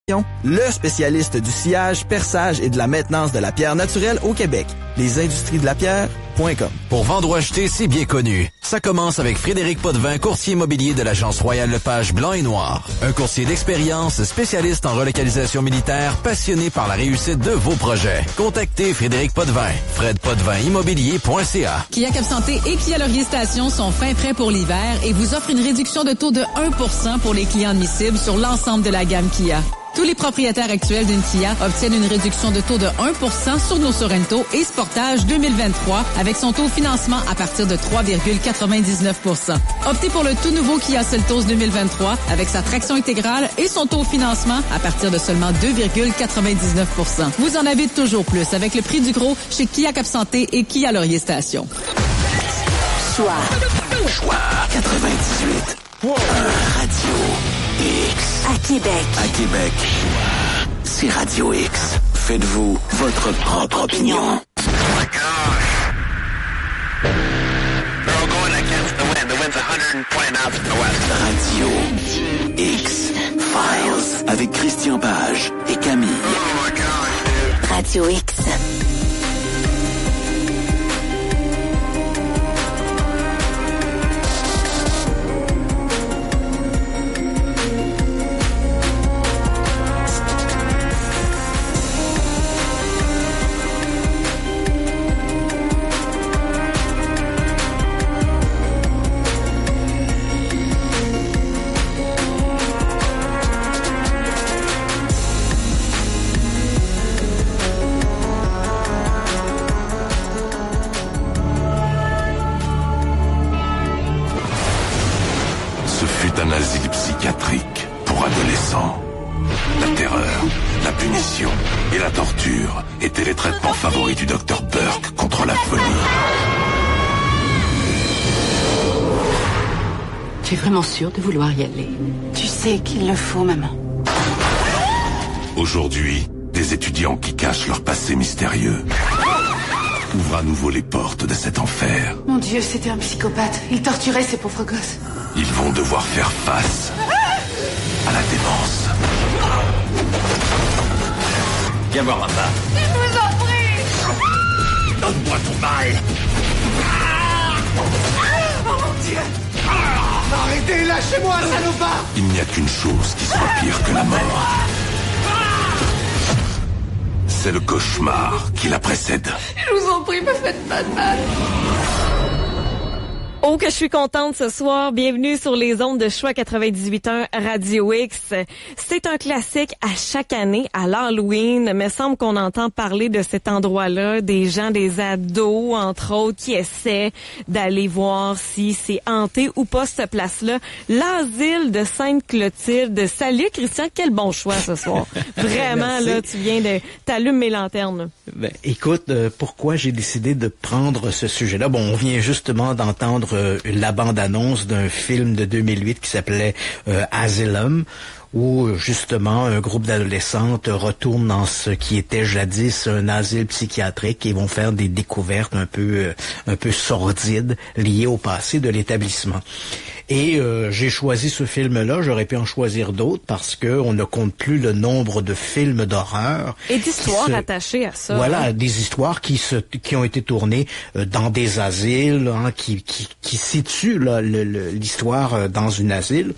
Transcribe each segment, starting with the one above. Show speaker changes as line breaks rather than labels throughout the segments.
Le spécialiste du sciage, perçage et de la maintenance de la pierre naturelle au Québec. Lesindustriesdelapierre.com.
Pour vendre ou acheter, c'est bien connu. Ça commence avec Frédéric Potvin, courtier immobilier de l'agence Royale Lepage Blanc et Noir. Un courtier d'expérience, spécialiste en relocalisation militaire, passionné par la réussite de vos projets. Contactez Frédéric Potvin. fredpotvinimmobilier.ca.
Kia Cap Santé et Kia Laurier Station sont fin prêts pour l'hiver et vous offrent une réduction de taux de 1% pour les clients admissibles sur l'ensemble de la gamme Kia. Tous les propriétaires actuels d'une Kia obtiennent une réduction de taux de 1% sur nos Sorento et Sportage 2023 avec son taux financement à partir de 3,99%. Optez pour le tout nouveau Kia Seltos 2023 avec sa traction intégrale et son taux financement à partir de seulement 2,99%. Vous en avez toujours plus avec le prix du gros chez Kia Cap Santé et Kia Laurier Station.
Choix 98. Radio X. À Québec, c'est Radio X. Faites-vous votre propre opinion. Oh my gosh. They're all going against the wind. The wind's 120 knots to the west. Radio X Files avec Christian Page et Camille. Oh my gosh, dude. Radio X.
Un asile psychiatrique pour adolescents. La terreur, la punition et la torture étaient les traitements favoris du Dr Burke contre la folie.
Tu es vraiment sûre de vouloir y aller?
Tu sais qu'il le faut, maman.
Aujourd'hui, des étudiants qui cachent leur passé mystérieux ouvrent à nouveau les portes de cet enfer.
Mon Dieu, c'était un psychopathe. Il torturait ces pauvres gosses.
Ils vont devoir faire face à la démence.
Viens voir, papa.
Je vous en prie.
Donne-moi ton mal.
Oh mon Dieu.
Arrêtez, lâchez-moi, salopard.
Il n'y a qu'une chose qui soit pire que la mort. C'est le cauchemar qui la précède.
Je vous en prie, me faites pas de mal.
Oh, que je suis contente ce soir. Bienvenue sur les ondes de Choix 98.1 Radio X. C'est un classique à chaque année, à l'Halloween. Il me semble qu'on entend parler de cet endroit-là, des gens, des ados, entre autres, qui essaient d'aller voir si c'est hanté ou pas, cette place-là. L'asile de Sainte-Clotilde. Salut, Christian. Quel bon choix ce soir. Vraiment, là, tu viens de... T'allumes mes lanternes.
Ben, écoute, pourquoi j'ai décidé de prendre ce sujet-là? Bon, on vient justement d'entendre la bande-annonce d'un film de 2008 qui s'appelait Asylum, où justement un groupe d'adolescentes retourne dans ce qui était jadis un asile psychiatrique et vont faire des découvertes un peu sordides liées au passé de l'établissement. Et j'ai choisi ce film-là, j'aurais pu en choisir d'autres parce que on ne compte plus le nombre de films d'horreur
et d'histoires attachées à ça.
Voilà, hein? Des histoires qui ont été tournées dans des asiles, hein, qui situent là, l'histoire dans une asile.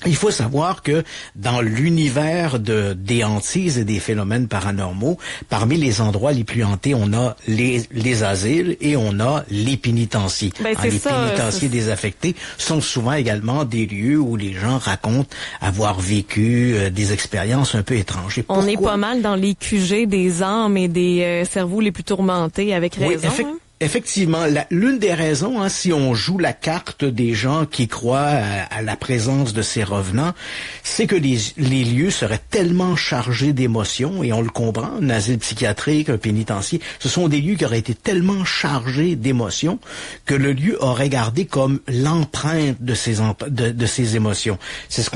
Il faut savoir que dans l'univers des hantises et des phénomènes paranormaux, parmi les endroits les plus hantés, on a les asiles et on a les pénitenciers.
Ben,
les pénitenciers désaffectés sont souvent également des lieux où les gens racontent avoir vécu des expériences un peu étranges. Et
on est pas mal dans les QG des âmes et des cerveaux les plus tourmentés, avec raison.
Oui, effectivement, l'une des raisons, hein, si on joue la carte des gens qui croient à la présence de ces revenants, c'est que les lieux seraient tellement chargés d'émotions, et on le comprend, un asile psychiatrique, un pénitencier, ce sont des lieux qui auraient été tellement chargés d'émotions que le lieu aurait gardé comme l'empreinte de ces émotions. C'est ce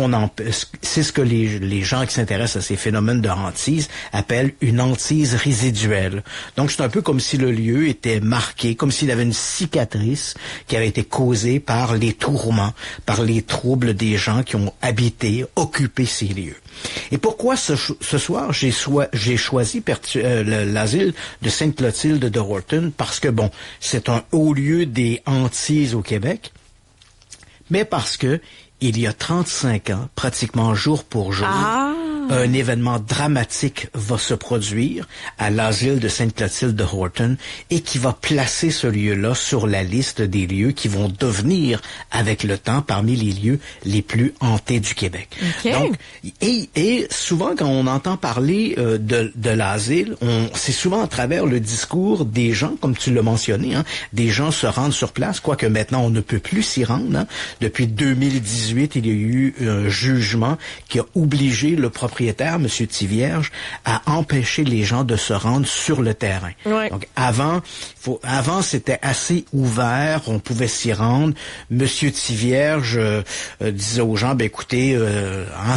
que les gens qui s'intéressent à ces phénomènes de hantise appellent une hantise résiduelle. Donc c'est un peu comme si le lieu était marqué marqué, comme s'il avait une cicatrice qui avait été causée par les tourments, par les troubles des gens qui ont habité, occupé ces lieux. Et pourquoi ce soir j'ai choisi l'asile de Sainte-Clotilde de Horton? Parce que bon, c'est un haut lieu des hantises au Québec, mais parce que il y a 35 ans, pratiquement jour pour jour, un événement dramatique va se produire à l'asile de Sainte-Clotilde de Horton et qui va placer ce lieu-là sur la liste des lieux qui vont devenir, avec le temps, parmi les lieux les plus hantés du Québec.
Okay.
Donc, et souvent, quand on entend parler de l'asile, c'est souvent à travers le discours des gens, comme tu l'as mentionné, hein, des gens se rendent sur place, quoique maintenant on ne peut plus s'y rendre. Hein. Depuis 2018, il y a eu un jugement qui a obligé le propriétaire, M. Thivierge, à empêcher les gens de se rendre sur le terrain.
Ouais.
Donc avant c'était assez ouvert, on pouvait s'y rendre. M. Thivierge disait aux gens, écoutez,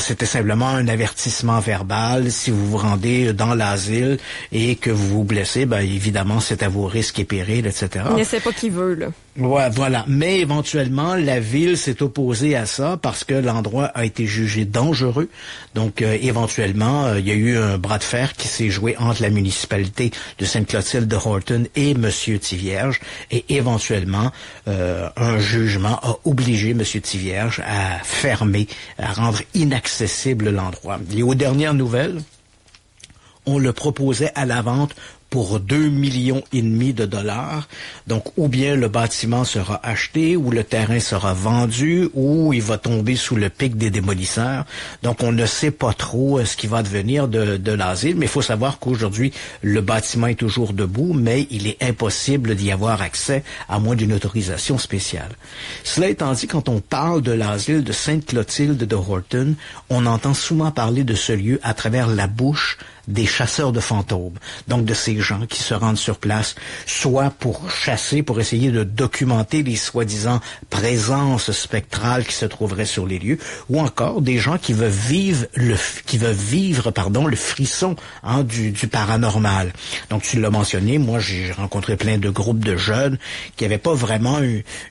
c'était simplement un avertissement verbal. Si vous vous rendez dans l'asile et que vous vous blessez, évidemment, c'est à vos risques et périls, etc.
Mais c'est pas qui veut, là.
Ouais, voilà. Mais éventuellement, la ville s'est opposée à ça parce que l'endroit a été jugé dangereux. Donc, éventuellement, il y a eu un bras de fer qui s'est joué entre la municipalité de Sainte-Clotilde de Horton et M. Thivierge. Et éventuellement, un jugement a obligé M. Thivierge à fermer, à rendre inaccessible l'endroit. Et aux dernières nouvelles, on le proposait à la vente pour 2,5 millions de dollars. Donc, ou bien le bâtiment sera acheté, ou le terrain sera vendu, ou il va tomber sous le pic des démolisseurs. Donc, on ne sait pas trop ce qui va devenir de l'asile, mais il faut savoir qu'aujourd'hui, le bâtiment est toujours debout, mais il est impossible d'y avoir accès à moins d'une autorisation spéciale. Cela étant dit, quand on parle de l'asile de Sainte-Clotilde de Horton, on entend souvent parler de ce lieu à travers la bouche des chasseurs de fantômes, donc de ces gens qui se rendent sur place, soit pour chasser, pour essayer de documenter les soi-disant présences spectrales qui se trouveraient sur les lieux, ou encore des gens qui veulent vivre le frisson du paranormal. Donc tu l'as mentionné, moi j'ai rencontré plein de groupes de jeunes qui n'avaient pas vraiment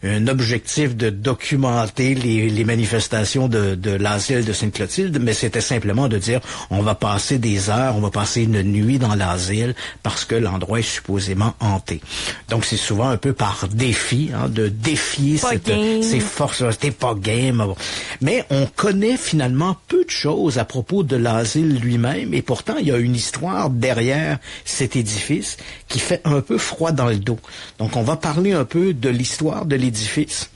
un objectif de documenter les manifestations de l'asile de Sainte-Clotilde, mais c'était simplement de dire on va passer des heures, on va passer une nuit dans l'asile parce que l'endroit est supposément hanté. Donc c'est souvent un peu par défi, de défier ces forces. T'es pas game. Mais on connaît finalement peu de choses à propos de l'asile lui-même, et pourtant il y a une histoire derrière cet édifice qui fait un peu froid dans le dos. Donc on va parler un peu de l'histoire de l'édifice.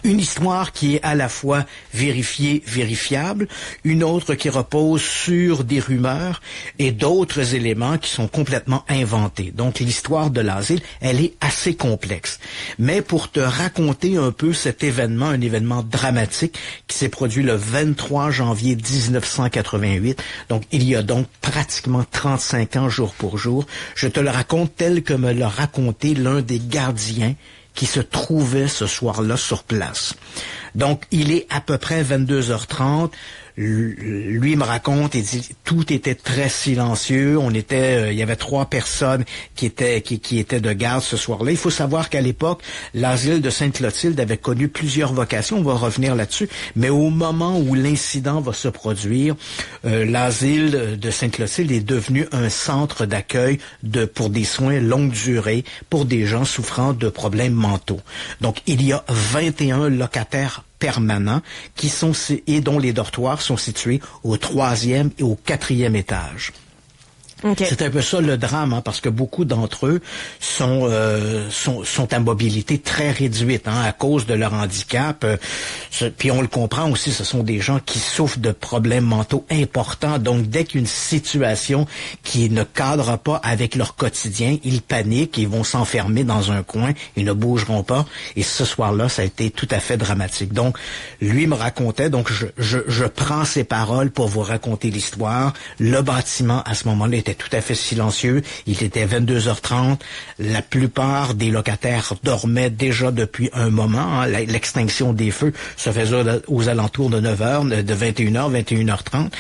Une histoire qui est à la fois vérifiée, vérifiable, une autre qui repose sur des rumeurs et d'autres éléments qui sont complètement inventés. Donc l'histoire de l'asile, elle est assez complexe. Mais pour te raconter un peu cet événement, un événement dramatique qui s'est produit le 23 janvier 1988, donc il y a donc pratiquement 35 ans jour pour jour, je te le raconte tel que me l'a raconté l'un des gardiens qui se trouvait ce soir-là sur place. Donc, il est à peu près 22h30. Lui me raconte et dit tout était très silencieux. Il y avait 3 personnes qui étaient de garde ce soir-là. Il faut savoir qu'à l'époque, l'asile de Sainte-Clotilde avait connu plusieurs vocations. On va revenir là-dessus. Mais au moment où l'incident va se produire, l'asile de Sainte-Clotilde est devenu un centre d'accueil pour des soins longue durée pour des gens souffrant de problèmes mentaux. Donc, il y a 21 locataires permanents et dont les dortoirs sont situés au 3e et au 4e étage. Okay. C'est un peu ça le drame, parce que beaucoup d'entre eux sont à mobilité très réduite, à cause de leur handicap. Puis on le comprend aussi, ce sont des gens qui souffrent de problèmes mentaux importants. Donc dès qu'une situation qui ne cadre pas avec leur quotidien, ils paniquent, ils vont s'enfermer dans un coin, ils ne bougeront pas. Et ce soir-là, ça a été tout à fait dramatique. Donc lui me racontait, donc je prends ses paroles pour vous raconter l'histoire. Le bâtiment à ce moment-là était était tout à fait silencieux. Il était 22h30. La plupart des locataires dormaient déjà depuis un moment. Hein. L'extinction des feux se faisait aux alentours de 9h, de 21h, 21h30.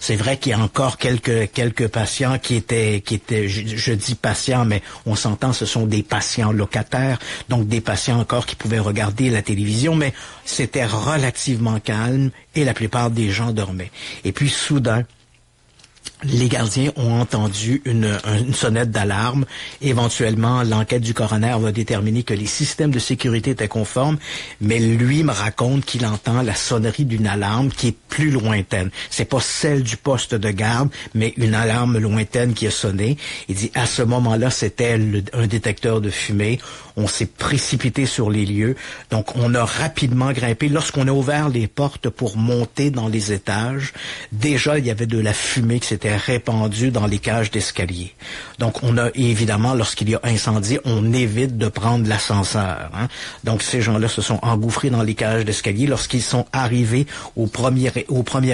C'est vrai qu'il y a encore quelques patients qui étaient, je dis patients, mais on s'entend, ce sont des patients locataires, donc des patients encore qui pouvaient regarder la télévision, mais c'était relativement calme et la plupart des gens dormaient. Et puis soudain, les gardiens ont entendu une sonnette d'alarme. Éventuellement, l'enquête du coroner va déterminer que les systèmes de sécurité étaient conformes, mais lui me raconte qu'il entend la sonnerie d'une alarme qui est plus lointaine. C'est pas celle du poste de garde, mais une alarme lointaine qui a sonné. Il dit, à ce moment-là, c'était un détecteur de fumée. On s'est précipité sur les lieux. Donc, on a rapidement grimpé. Lorsqu'on a ouvert les portes pour monter dans les étages, déjà, il y avait de la fumée qui s'était répandue dans les cages d'escalier. Donc, on a évidemment, lorsqu'il y a incendie, on évite de prendre l'ascenseur. Hein. Donc, ces gens-là se sont engouffrés dans les cages d'escalier. Lorsqu'ils sont arrivés au premier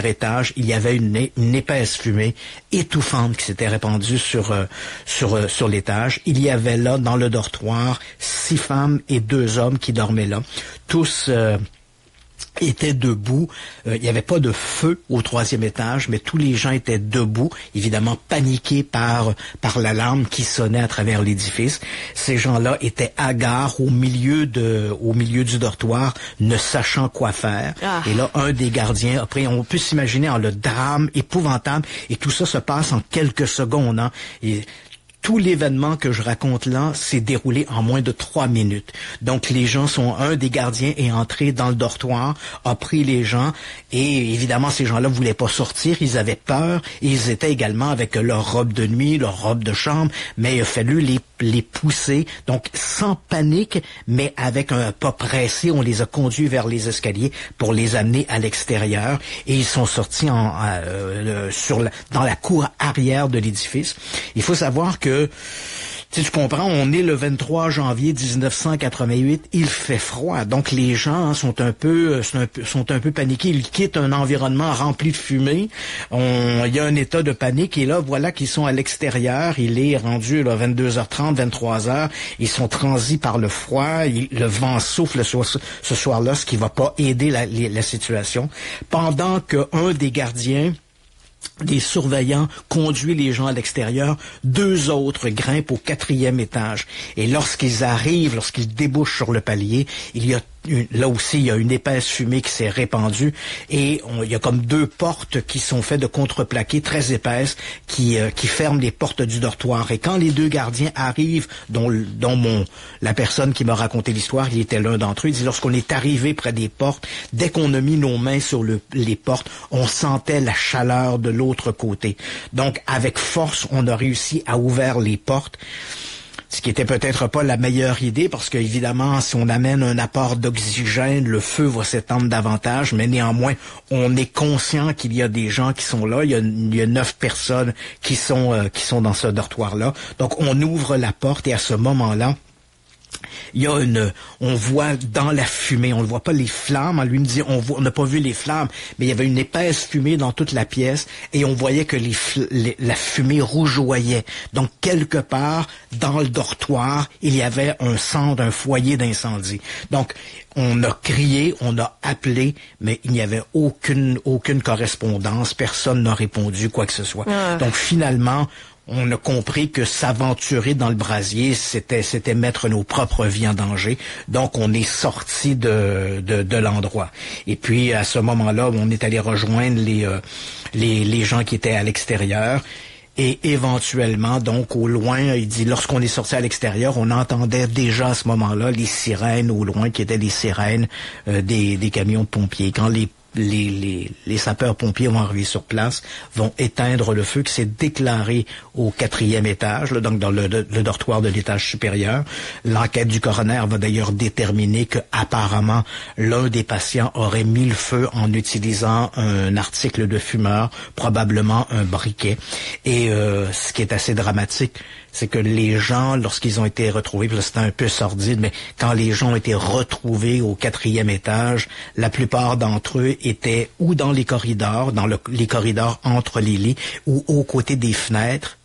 étage, il y avait une épaisse fumée étouffante qui s'était répandue sur l'étage. Il y avait là, dans le dortoir, 6 femmes et 2 hommes qui dormaient là. Tous étaient debout. Il n'y avait pas de feu au 3e étage, mais tous les gens étaient debout, évidemment paniqués par l'alarme qui sonnait à travers l'édifice. Ces gens-là étaient hagards au milieu du dortoir, ne sachant quoi faire. Ah. Et là, un des gardiens, après, on peut s'imaginer le drame épouvantable, et tout ça se passe en quelques secondes. Hein, et tout l'événement que je raconte là s'est déroulé en moins de 3 minutes. Donc, un des gardiens est entré dans le dortoir, a pris les gens, et évidemment, ces gens-là voulaient pas sortir, ils avaient peur, et ils étaient également avec leur robe de nuit, leur robe de chambre, mais il a fallu les pousser, donc sans panique, mais avec un pas pressé, on les a conduits vers les escaliers pour les amener à l'extérieur, et ils sont sortis dans la cour arrière de l'édifice. Il faut savoir que tu comprends, on est le 23 janvier 1988, il fait froid, donc les gens sont un peu paniqués, ils quittent un environnement rempli de fumée, il y a un état de panique, et là, voilà qu'ils sont à l'extérieur, il est rendu là, 22h30, 23h, ils sont transis par le froid, le vent souffle ce soir-là, ce qui va pas aider la situation, pendant que un des gardiens, des surveillants, conduit les gens à l'extérieur, 2 autres grimpent au 4e étage. Et lorsqu'ils débouchent sur le palier, là aussi, il y a une épaisse fumée qui s'est répandue, et il y a comme 2 portes qui sont faites de contreplaqué très épaisses qui ferment les portes du dortoir. Et quand les 2 gardiens arrivent, dont la personne qui m'a raconté l'histoire, il était l'un d'entre eux, il dit, lorsqu'on est arrivé près des portes, dès qu'on a mis nos mains sur les portes, on sentait la chaleur de l'autre côté. Donc, avec force, on a réussi à ouvrir les portes. Ce qui était peut-être pas la meilleure idée, parce qu'évidemment, si on amène un apport d'oxygène, le feu va s'étendre davantage, mais néanmoins, on est conscient qu'il y a des gens qui sont là. Il y a 9 personnes qui sont dans ce dortoir-là. Donc, on ouvre la porte, et à ce moment-là, on voit dans la fumée, on ne voit pas les flammes. Lui me dit, on n'a pas vu les flammes, mais il y avait une épaisse fumée dans toute la pièce, et on voyait que la fumée rougeoyait. Donc, quelque part, dans le dortoir, il y avait un foyer d'incendie. Donc, on a crié, on a appelé, mais il n'y avait aucune correspondance. Personne n'a répondu, quoi que ce soit. Ah. Donc, finalement, on a compris que s'aventurer dans le brasier, c'était mettre nos propres vies en danger. Donc, on est sorti de l'endroit. Et puis, à ce moment-là, on est allé rejoindre les gens qui étaient à l'extérieur. Et éventuellement, donc, au loin, il dit, lorsqu'on est sorti à l'extérieur, on entendait déjà à ce moment-là les sirènes au loin, qui étaient les sirènes des camions de pompiers. Quand les sapeurs-pompiers vont arriver sur place, vont éteindre le feu qui s'est déclaré au 4e étage, là, donc dans le dortoir de l'étage supérieur. L'enquête du coroner va d'ailleurs déterminer que apparemment l'un des patients aurait mis le feu en utilisant un article de fumeur, probablement un briquet. Et ce qui est assez dramatique, c'est que les gens, lorsqu'ils ont été retrouvés, puis là c'était un peu sordide, mais quand les gens ont été retrouvés au 4e étage, la plupart d'entre eux étaient ou dans les corridors, les corridors entre les lits, ou aux côtés des fenêtres,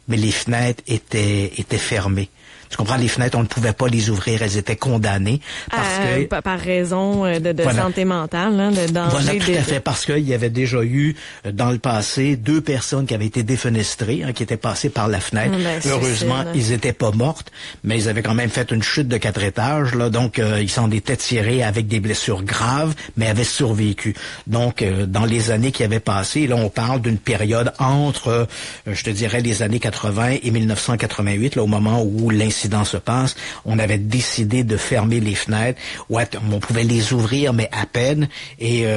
mais les fenêtres étaient fermées. Tu comprends, les fenêtres, on ne pouvait pas les ouvrir, elles étaient condamnées
par raison de santé mentale, hein, de danger.
Voilà, tout à fait, parce qu'il y avait déjà eu, dans le passé, 2 personnes qui avaient été défenestrées, qui étaient passées par la fenêtre. Heureusement, ils étaient pas mortes, mais ils avaient quand même fait une chute de 4 étages, là, donc ils s'en étaient tirés avec des blessures graves, mais avaient survécu. Donc, dans les années qui avaient passé, là, on parle d'une période entre, je te dirais, les années 80 et 1988, là, au moment où l'incident se passe, on avait décidé de fermer les fenêtres. Ouais, on pouvait les ouvrir, mais à peine. Et il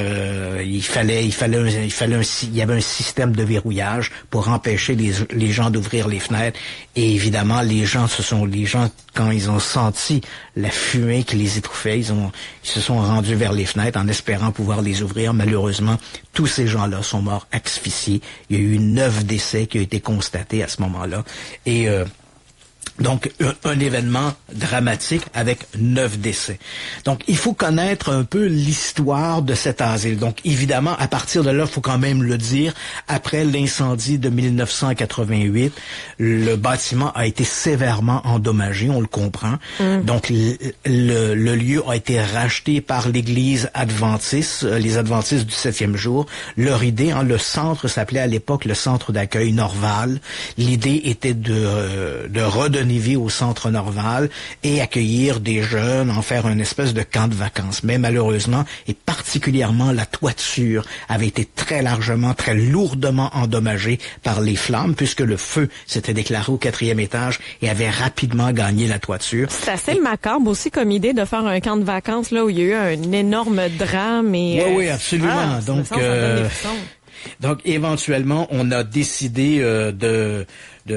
y avait un système de verrouillage pour empêcher les gens d'ouvrir les fenêtres. Et évidemment, les gens, quand ils ont senti la fumée qui les étouffait, ils se sont rendus vers les fenêtres en espérant pouvoir les ouvrir. Malheureusement, tous ces gens-là sont morts asphyxiés. Il y a eu 9 décès qui ont été constatés à ce moment-là. Et donc, un événement dramatique avec 9 décès. Donc, il faut connaître un peu l'histoire de cet asile. Donc, évidemment, à partir de là, il faut quand même le dire, après l'incendie de 1988, le bâtiment a été sévèrement endommagé, on le comprend. Donc, le lieu a été racheté par l'Église adventiste, les adventistes du 7e jour. Leur idée, le centre s'appelait à l'époque le centre d'accueil Norval. L'idée était de redonner vie au centre Norval et accueillir des jeunes, en faire une espèce de camp de vacances. Mais malheureusement, et particulièrement la toiture avait été très lourdement endommagée par les flammes, puisque le feu s'était déclaré au 4e étage et avait rapidement gagné la toiture.
C'est assez macabre aussi comme idée de faire un camp de vacances là où il y a eu un énorme drame.
Oui, absolument. Donc, éventuellement, on a décidé les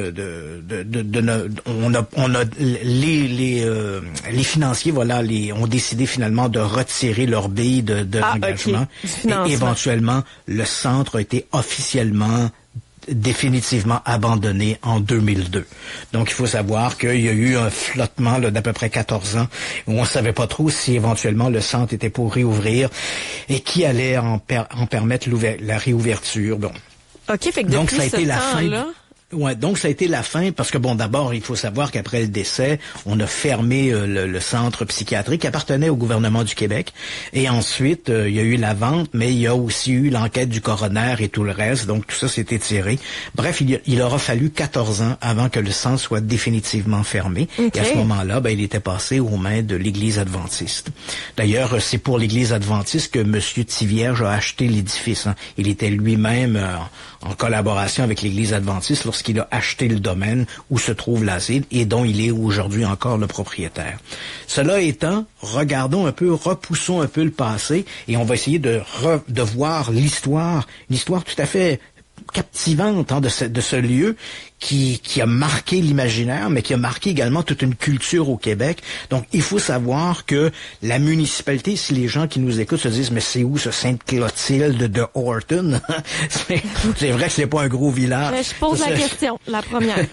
financiers, ont décidé finalement de retirer leur bille de l'engagement. Okay. Et éventuellement, le centre a été officiellement définitivement abandonné en 2002. Donc, il faut savoir qu'il y a eu un flottement d'à peu près 14 ans où on ne savait pas trop si éventuellement le centre était pour réouvrir et qui allait en permettre la réouverture. Bon.
OK, fait que depuis
donc, ça a été la fin.
Ouais,
donc ça a été la fin parce que d'abord il faut savoir qu'après le décès, on a fermé le centre psychiatrique qui appartenait au gouvernement du Québec et ensuite il y a eu la vente, mais il y a aussi eu l'enquête du coroner et tout le reste, donc tout ça s'est étiré. Bref, il aura fallu 14 ans avant que le centre soit définitivement fermé. Okay. Et à ce moment-là, il était passé aux mains de l'Église adventiste. D'ailleurs, c'est pour l'Église adventiste que M. Tivierge a acheté l'édifice. Il était lui-même en collaboration avec l'Église adventiste lorsqu'il a acheté le domaine où se trouve l'asile et dont il est aujourd'hui encore le propriétaire. Cela étant, repoussons un peu le passé et on va essayer de voir l'histoire, une histoire tout à fait captivante de ce lieu qui a marqué l'imaginaire, mais qui a marqué également toute une culture au Québec. Donc, il faut savoir que la municipalité, si les gens qui nous écoutent se disent « Mais c'est où ce Sainte-Clotilde de Horton? » C'est vrai que c'est pas un gros village.
Mais je pose la question, la première.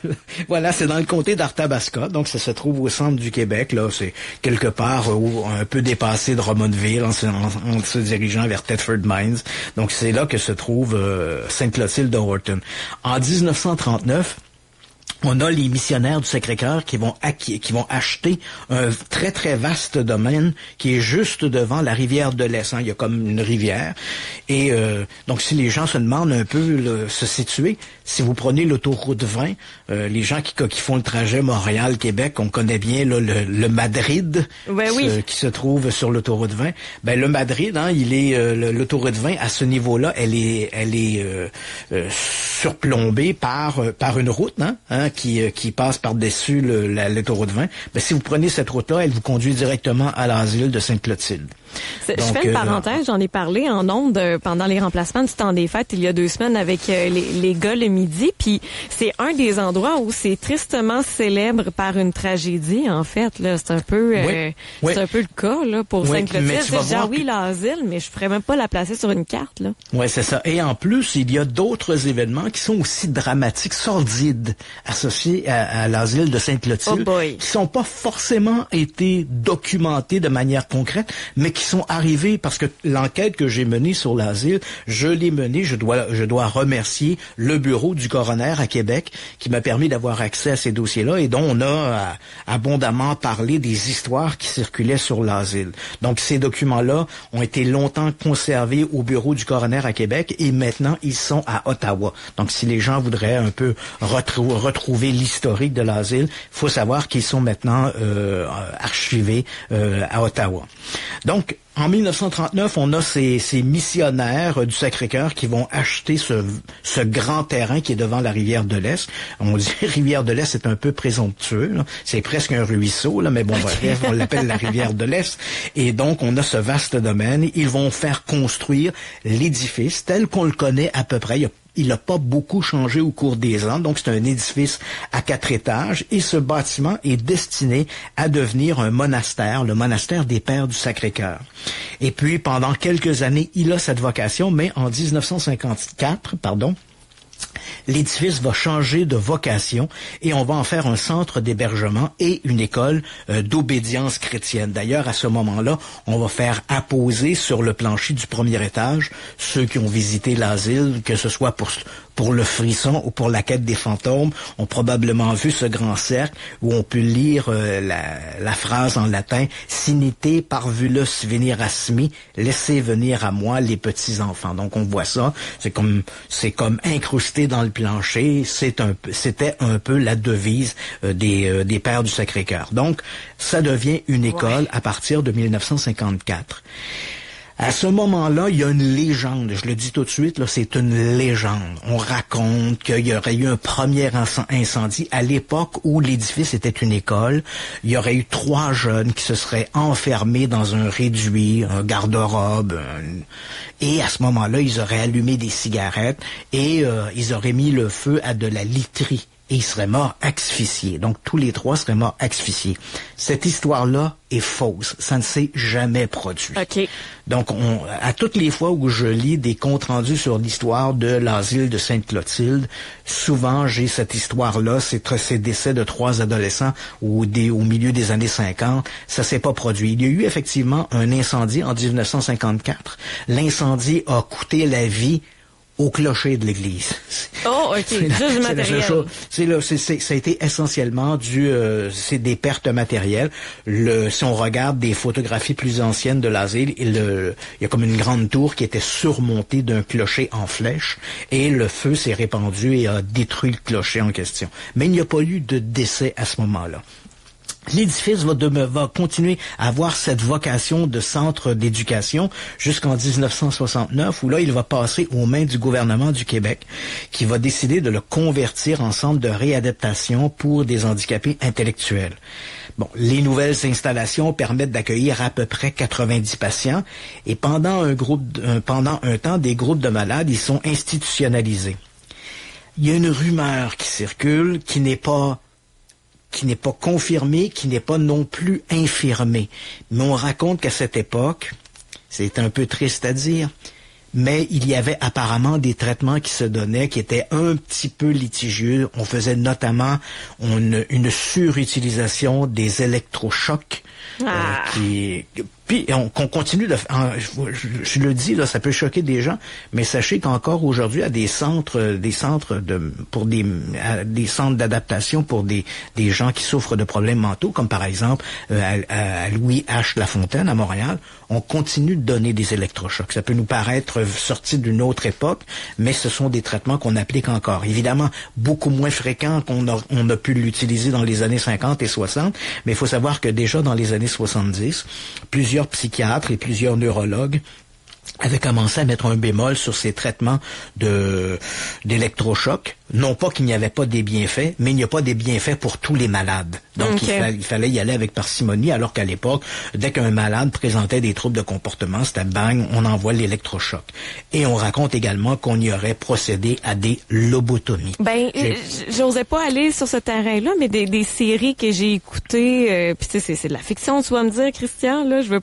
Voilà, c'est dans le comté d'Arthabasca, donc ça se trouve au centre du Québec. Là, c'est quelque part un peu dépassé de Drummondville, en se dirigeant vers Thetford Mines. Donc, c'est là que se trouve Sainte-Clotilde de Horton. En 1939, on a les missionnaires du Sacré-Cœur qui vont acheter un très très vaste domaine qui est juste devant la rivière de l'Est. Il y a comme une rivière et donc si les gens se demandent un peu se situer, si vous prenez l'autoroute 20, les gens qui font le trajet Montréal-Québec, on connaît bien le Madrid qui se trouve sur l'autoroute 20. Le Madrid, il est l'autoroute 20 à ce niveau-là, elle est surplombée par une route, qui passe par-dessus l'autoroute 20. Si vous prenez cette route-là, elle vous conduit directement à l'asile de Sainte-Clotilde.
Je fais une parenthèse, j'en ai parlé en ondes pendant les remplacements du temps des fêtes il y a 2 semaines avec les gars le midi, puis c'est un des endroits où c'est tristement célèbre par une tragédie en fait. Là, c'est un peu c'est un peu le cas là pour Sainte-Clotilde. C'est l'asile, mais je ferais même pas la placer sur une carte là.
Ouais, c'est ça. Et en plus, il y a d'autres événements événements qui sont aussi dramatiques, sordides, associés à l'asile de Sainte-Clotilde, qui sont pas forcément été documentés de manière concrète, mais qui sont arrivés parce que l'enquête que j'ai menée sur l'asile, je l'ai menée, je dois remercier le bureau du coroner à Québec qui m'a permis d'avoir accès à ces dossiers-là et dont on a abondamment parlé des histoires qui circulaient sur l'asile. Donc ces documents-là ont été longtemps conservés au bureau du coroner à Québec et maintenant ils sont à Ottawa. Donc si les gens voudraient un peu retrouver l'historique de l'asile, il faut savoir qu'ils sont maintenant archivés à Ottawa. Donc en 1939, on a ces missionnaires du Sacré-Cœur qui vont acheter ce grand terrain qui est devant la rivière de l'Est. On dit rivière de l'Est, c'est un peu présomptueux, là. C'est presque un ruisseau, là, mais bon, bref, on l'appelle la rivière de l'Est. Et donc, on a ce vaste domaine. Ils vont faire construire l'édifice tel qu'on le connaît à peu près. Il n'a pas beaucoup changé au cours des ans, donc c'est un édifice à 4 étages et ce bâtiment est destiné à devenir un monastère, le monastère des Pères du Sacré-Cœur. Et puis pendant quelques années, il a cette vocation, mais en 1954, l'édifice va changer de vocation et on va en faire un centre d'hébergement et une école d'obédience chrétienne. D'ailleurs, à ce moment-là, on va faire apposer sur le plancher du premier étage ceux qui ont visité l'asile, que ce soit pour le frisson ou pour la quête des fantômes, ont probablement vu ce grand cercle où on peut lire la phrase en latin « Sinite parvulus venir asmi, laissez venir à moi les petits-enfants ». Donc on voit ça, c'est comme incrusté dans le plancher, c'était un peu la devise des Pères du Sacré-Cœur. Donc ça devient une école à partir de 1954. À ce moment-là, il y a une légende, je le dis tout de suite, là, c'est une légende. On raconte qu'il y aurait eu un premier incendie à l'époque où l'édifice était une école. Il y aurait eu 3 jeunes qui se seraient enfermés dans un réduit, un garde-robe, et à ce moment-là, ils auraient allumé des cigarettes et ils auraient mis le feu à de la literie. Et ils seraient morts asphyxiés. Donc, tous les 3 seraient morts asphyxiés. Cette histoire-là est fausse. Ça ne s'est jamais produit. Okay. Donc, à toutes les fois où je lis des comptes rendus sur l'histoire de l'asile de Sainte-Clotilde, souvent, j'ai cette histoire-là, ces décès de 3 adolescents au milieu des années 50. Ça s'est pas produit. Il y a eu effectivement un incendie en 1954. L'incendie a coûté la vie au clocher de l'église.
Oh, OK. Juste du matériel.
Ça a été essentiellement c'est des pertes matérielles. Si on regarde des photographies plus anciennes de l'asile, il y a comme une grande tour qui était surmontée d'un clocher en flèche et le feu s'est répandu et a détruit le clocher en question. Mais il n'y a pas eu de décès à ce moment-là. L'édifice va continuer à avoir cette vocation de centre d'éducation jusqu'en 1969, où là, il va passer aux mains du gouvernement du Québec, qui va décider de le convertir en centre de réadaptation pour des handicapés intellectuels. Bon, les nouvelles installations permettent d'accueillir à peu près 90 patients, et pendant un temps, des groupes de malades, ils sont institutionnalisés. Il y a une rumeur qui circule, qui n'est pas confirmé, qui n'est pas non plus infirmé. Mais on raconte qu'à cette époque, c'est un peu triste à dire, mais il y avait apparemment des traitements qui se donnaient qui étaient un petit peu litigieux. On faisait notamment une surutilisation des électrochocs puis qu'on continue de faire. Je le dis là, ça peut choquer des gens, mais sachez qu'encore aujourd'hui, à des centres d'adaptation pour des gens qui souffrent de problèmes mentaux, comme par exemple à Louis H. Lafontaine à Montréal, on continue de donner des électrochocs. Ça peut nous paraître sorti d'une autre époque, mais ce sont des traitements qu'on applique encore. Évidemment, beaucoup moins fréquents qu'on a pu l'utiliser dans les années 50 et 60, mais il faut savoir que déjà dans les années 70, plusieurs psychiatres et plusieurs neurologues avaient commencé à mettre un bémol sur ces traitements d'électrochocs. Non pas qu'il n'y avait pas des bienfaits, mais il n'y a pas des bienfaits pour tous les malades. Donc, il fallait y aller avec parcimonie, alors qu'à l'époque, dès qu'un malade présentait des troubles de comportement, c'était bang, on envoie l'électrochoc. Et on raconte également qu'on y aurait procédé à des lobotomies.
Ben, j'osais pas aller sur ce terrain-là, mais des séries que j'ai écoutées, puis tu sais, c'est de la fiction, tu vas me dire, Christian, là, je veux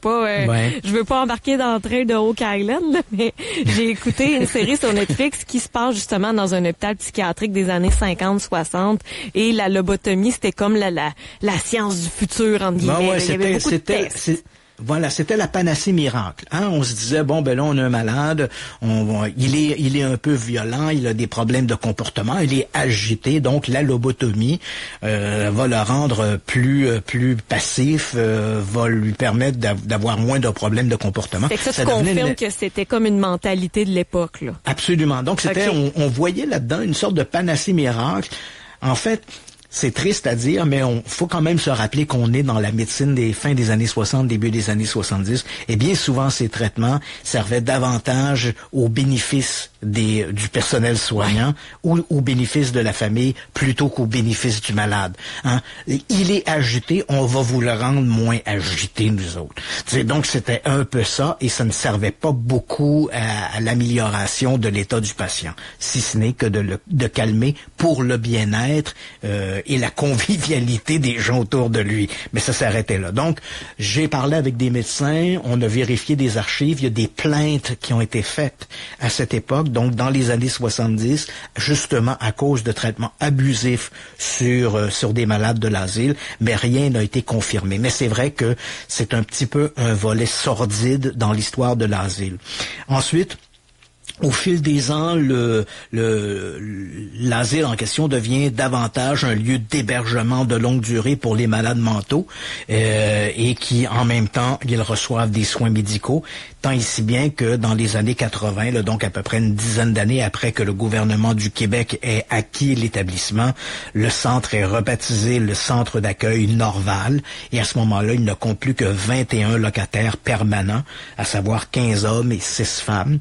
pas embarquer dans le train de Oak Island, là, mais j'ai écouté une série sur Netflix qui se passe justement dans un hôpital psychiatrique des années 50-60, et la lobotomie, c'était comme la science du futur, entre guillemets. Il y avait beaucoup de tests.
Voilà, c'était la panacée miracle. Hein? On se disait, bon, ben là, on a un malade, il est un peu violent, il a des problèmes de comportement, il est agité, donc la lobotomie va le rendre plus passif, va lui permettre d'avoir moins de problèmes de comportement.
Fait que ça confirme que c'était comme une mentalité de l'époque, là.
Absolument. Donc, c'était, on voyait là-dedans une sorte de panacée miracle. En fait, c'est triste à dire, mais faut quand même se rappeler qu'on est dans la médecine des fins des années 60, début des années 70, et bien souvent ces traitements servaient davantage au bénéfice du personnel soignant ou au bénéfice de la famille plutôt qu'au bénéfice du malade. Hein? Il est agité, on va vous le rendre moins agité, nous autres. Donc c'était un peu ça, et ça ne servait pas beaucoup à l'amélioration de l'état du patient, si ce n'est que de calmer pour le bien-être et la convivialité des gens autour de lui. Mais ça s'arrêtait là. Donc, j'ai parlé avec des médecins, on a vérifié des archives, il y a des plaintes qui ont été faites à cette époque, donc dans les années 70, justement à cause de traitements abusifs sur des malades de l'asile, mais rien n'a été confirmé. Mais c'est vrai que c'est un petit peu un volet sordide dans l'histoire de l'asile. Ensuite, au fil des ans, l'asile en question devient davantage un lieu d'hébergement de longue durée pour les malades mentaux et qui, en même temps, ils reçoivent des soins médicaux, tant et si bien que dans les années 80, là, donc à peu près une dizaine d'années après que le gouvernement du Québec ait acquis l'établissement, le centre est rebaptisé le Centre d'accueil Norval, et à ce moment-là, il ne compte plus que 21 locataires permanents, à savoir 15 hommes et 6 femmes.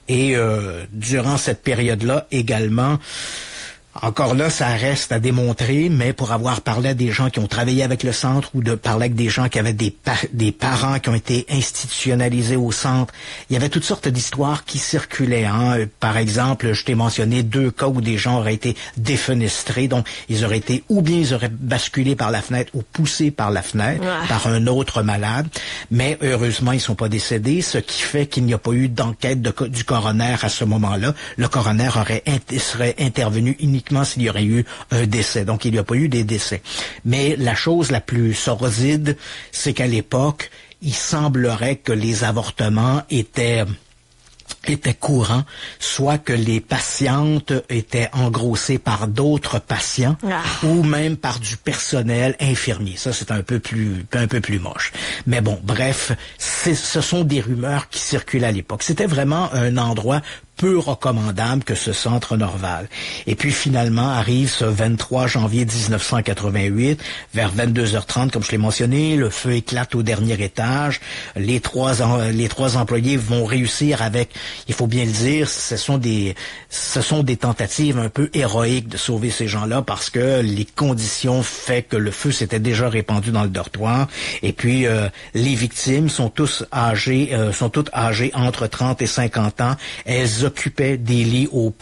Et durant cette période-là également, encore là, ça reste à démontrer, mais pour avoir parlé à des gens qui ont travaillé avec le centre ou de parler avec des gens qui avaient des parents qui ont été institutionnalisés au centre, il y avait toutes sortes d'histoires qui circulaient. Hein. Par exemple, je t'ai mentionné 2 cas où des gens auraient été défenestrés, donc ils auraient été, ou bien ils auraient basculé par la fenêtre ou poussé par la fenêtre par un autre malade, mais heureusement, ils sont pas décédés, ce qui fait qu'il n'y a pas eu d'enquête du coroner à ce moment-là. Le coroner serait intervenu uniquement s'il y aurait eu un décès. Donc, il n'y a pas eu des décès. Mais la chose la plus sordide, c'est qu'à l'époque, il semblerait que les avortements étaient courants, soit que les patientes étaient engrossées par d'autres patients ou même par du personnel infirmier. Ça, c'est un peu plus moche. Mais bon, bref, ce sont des rumeurs qui circulent à l'époque. C'était vraiment un endroit peu recommandable que ce centre Norval. Et puis finalement arrive ce 23 janvier 1988, vers 22h30, comme je l'ai mentionné, le feu éclate au dernier étage. Les trois employés vont réussir avec, il faut bien le dire, ce sont des tentatives un peu héroïques de sauver ces gens-là parce que les conditions fait que le feu s'était déjà répandu dans le dortoir. Et puis les victimes sont toutes âgées entre 30 et 50 ans. Elles occupaient des lits au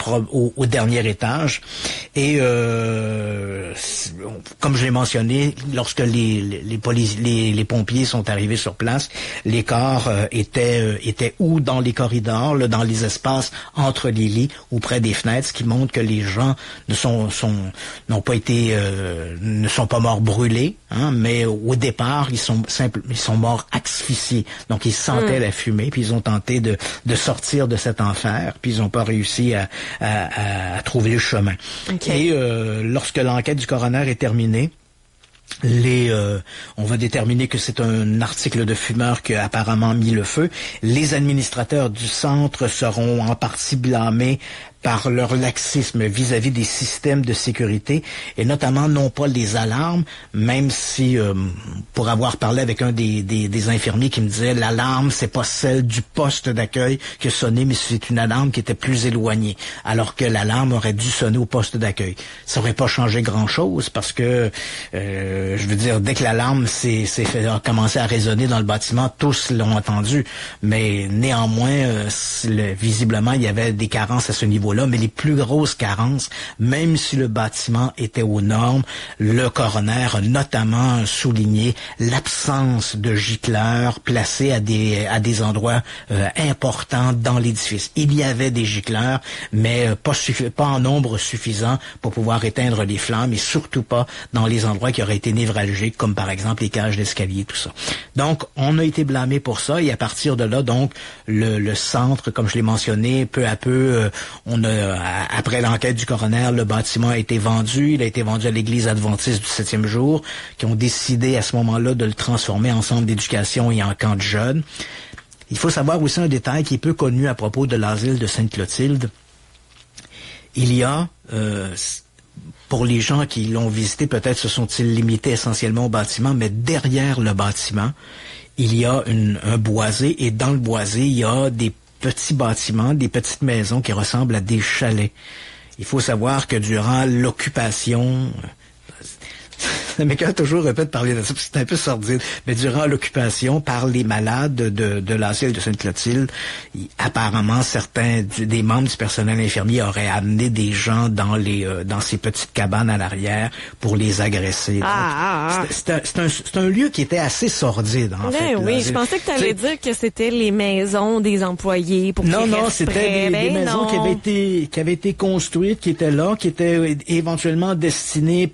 dernier étage. Et comme je l'ai mentionné, lorsque les pompiers sont arrivés sur place, les corps étaient ou dans les corridors, là, dans les espaces entre les lits ou près des fenêtres, ce qui montre que les gens ne sont pas morts brûlés, hein, mais au départ ils sont morts asphyxiés. Donc ils sentaient la fumée, puis ils ont tenté de sortir de cet enfer, puis ils n'ont pas réussi à trouver le chemin. Okay. Et lorsque l'enquête du coroner est terminée, on va déterminer que c'est un article de fumeur qui a apparemment mis le feu. Les administrateurs du centre seront en partie blâmés par leur laxisme vis-à-vis des systèmes de sécurité, et notamment non pas les alarmes, même si, pour avoir parlé avec un des infirmiers qui me disait l'alarme, c'est pas celle du poste d'accueil qui a sonné, mais c'est une alarme qui était plus éloignée, alors que l'alarme aurait dû sonner au poste d'accueil. Ça aurait pas changé grand-chose parce que, je veux dire, dès que l'alarme a commencé à résonner dans le bâtiment, tous l'ont entendu, mais néanmoins, visiblement, il y avait des carences à ce niveau-là, mais les plus grosses carences, même si le bâtiment était aux normes, le coroner a notamment souligné l'absence de gicleurs placés à des endroits importants dans l'édifice. Il y avait des gicleurs, mais pas en nombre suffisant pour pouvoir éteindre les flammes, et surtout pas dans les endroits qui auraient été névralgiques, comme par exemple les cages d'escalier, tout ça. Donc, on a été blâmé pour ça, et à partir de là, donc, le centre, comme je l'ai mentionné, peu à peu, après l'enquête du coroner, le bâtiment a été vendu. Il a été vendu à l'église adventiste du 7e jour, qui ont décidé à ce moment-là de le transformer en centre d'éducation et en camp de jeunes. Il faut savoir aussi un détail qui est peu connu à propos de l'asile de Sainte-Clotilde. Il y a, pour les gens qui l'ont visité, peut-être se sont-ils limités essentiellement au bâtiment, mais derrière le bâtiment, il y a un boisé, et dans le boisé, il y a des petits bâtiments, des petites maisons qui ressemblent à des chalets. Il faut savoir que durant l'occupation, ça m'écoeure toujours un peu de parler de ça, parce que c'est un peu sordide, mais durant l'occupation par les malades de l'asile de Sainte-Clotilde, apparemment des membres du personnel infirmier auraient amené des gens dans ces petites cabanes à l'arrière pour les agresser. C'est un lieu qui était assez sordide, en fait.
Oui, je pensais que tu allais dire que c'était les maisons des employés pour qu'ils restent
Non, c'était des maisons qui avaient été construites, qui étaient là, qui étaient éventuellement destinées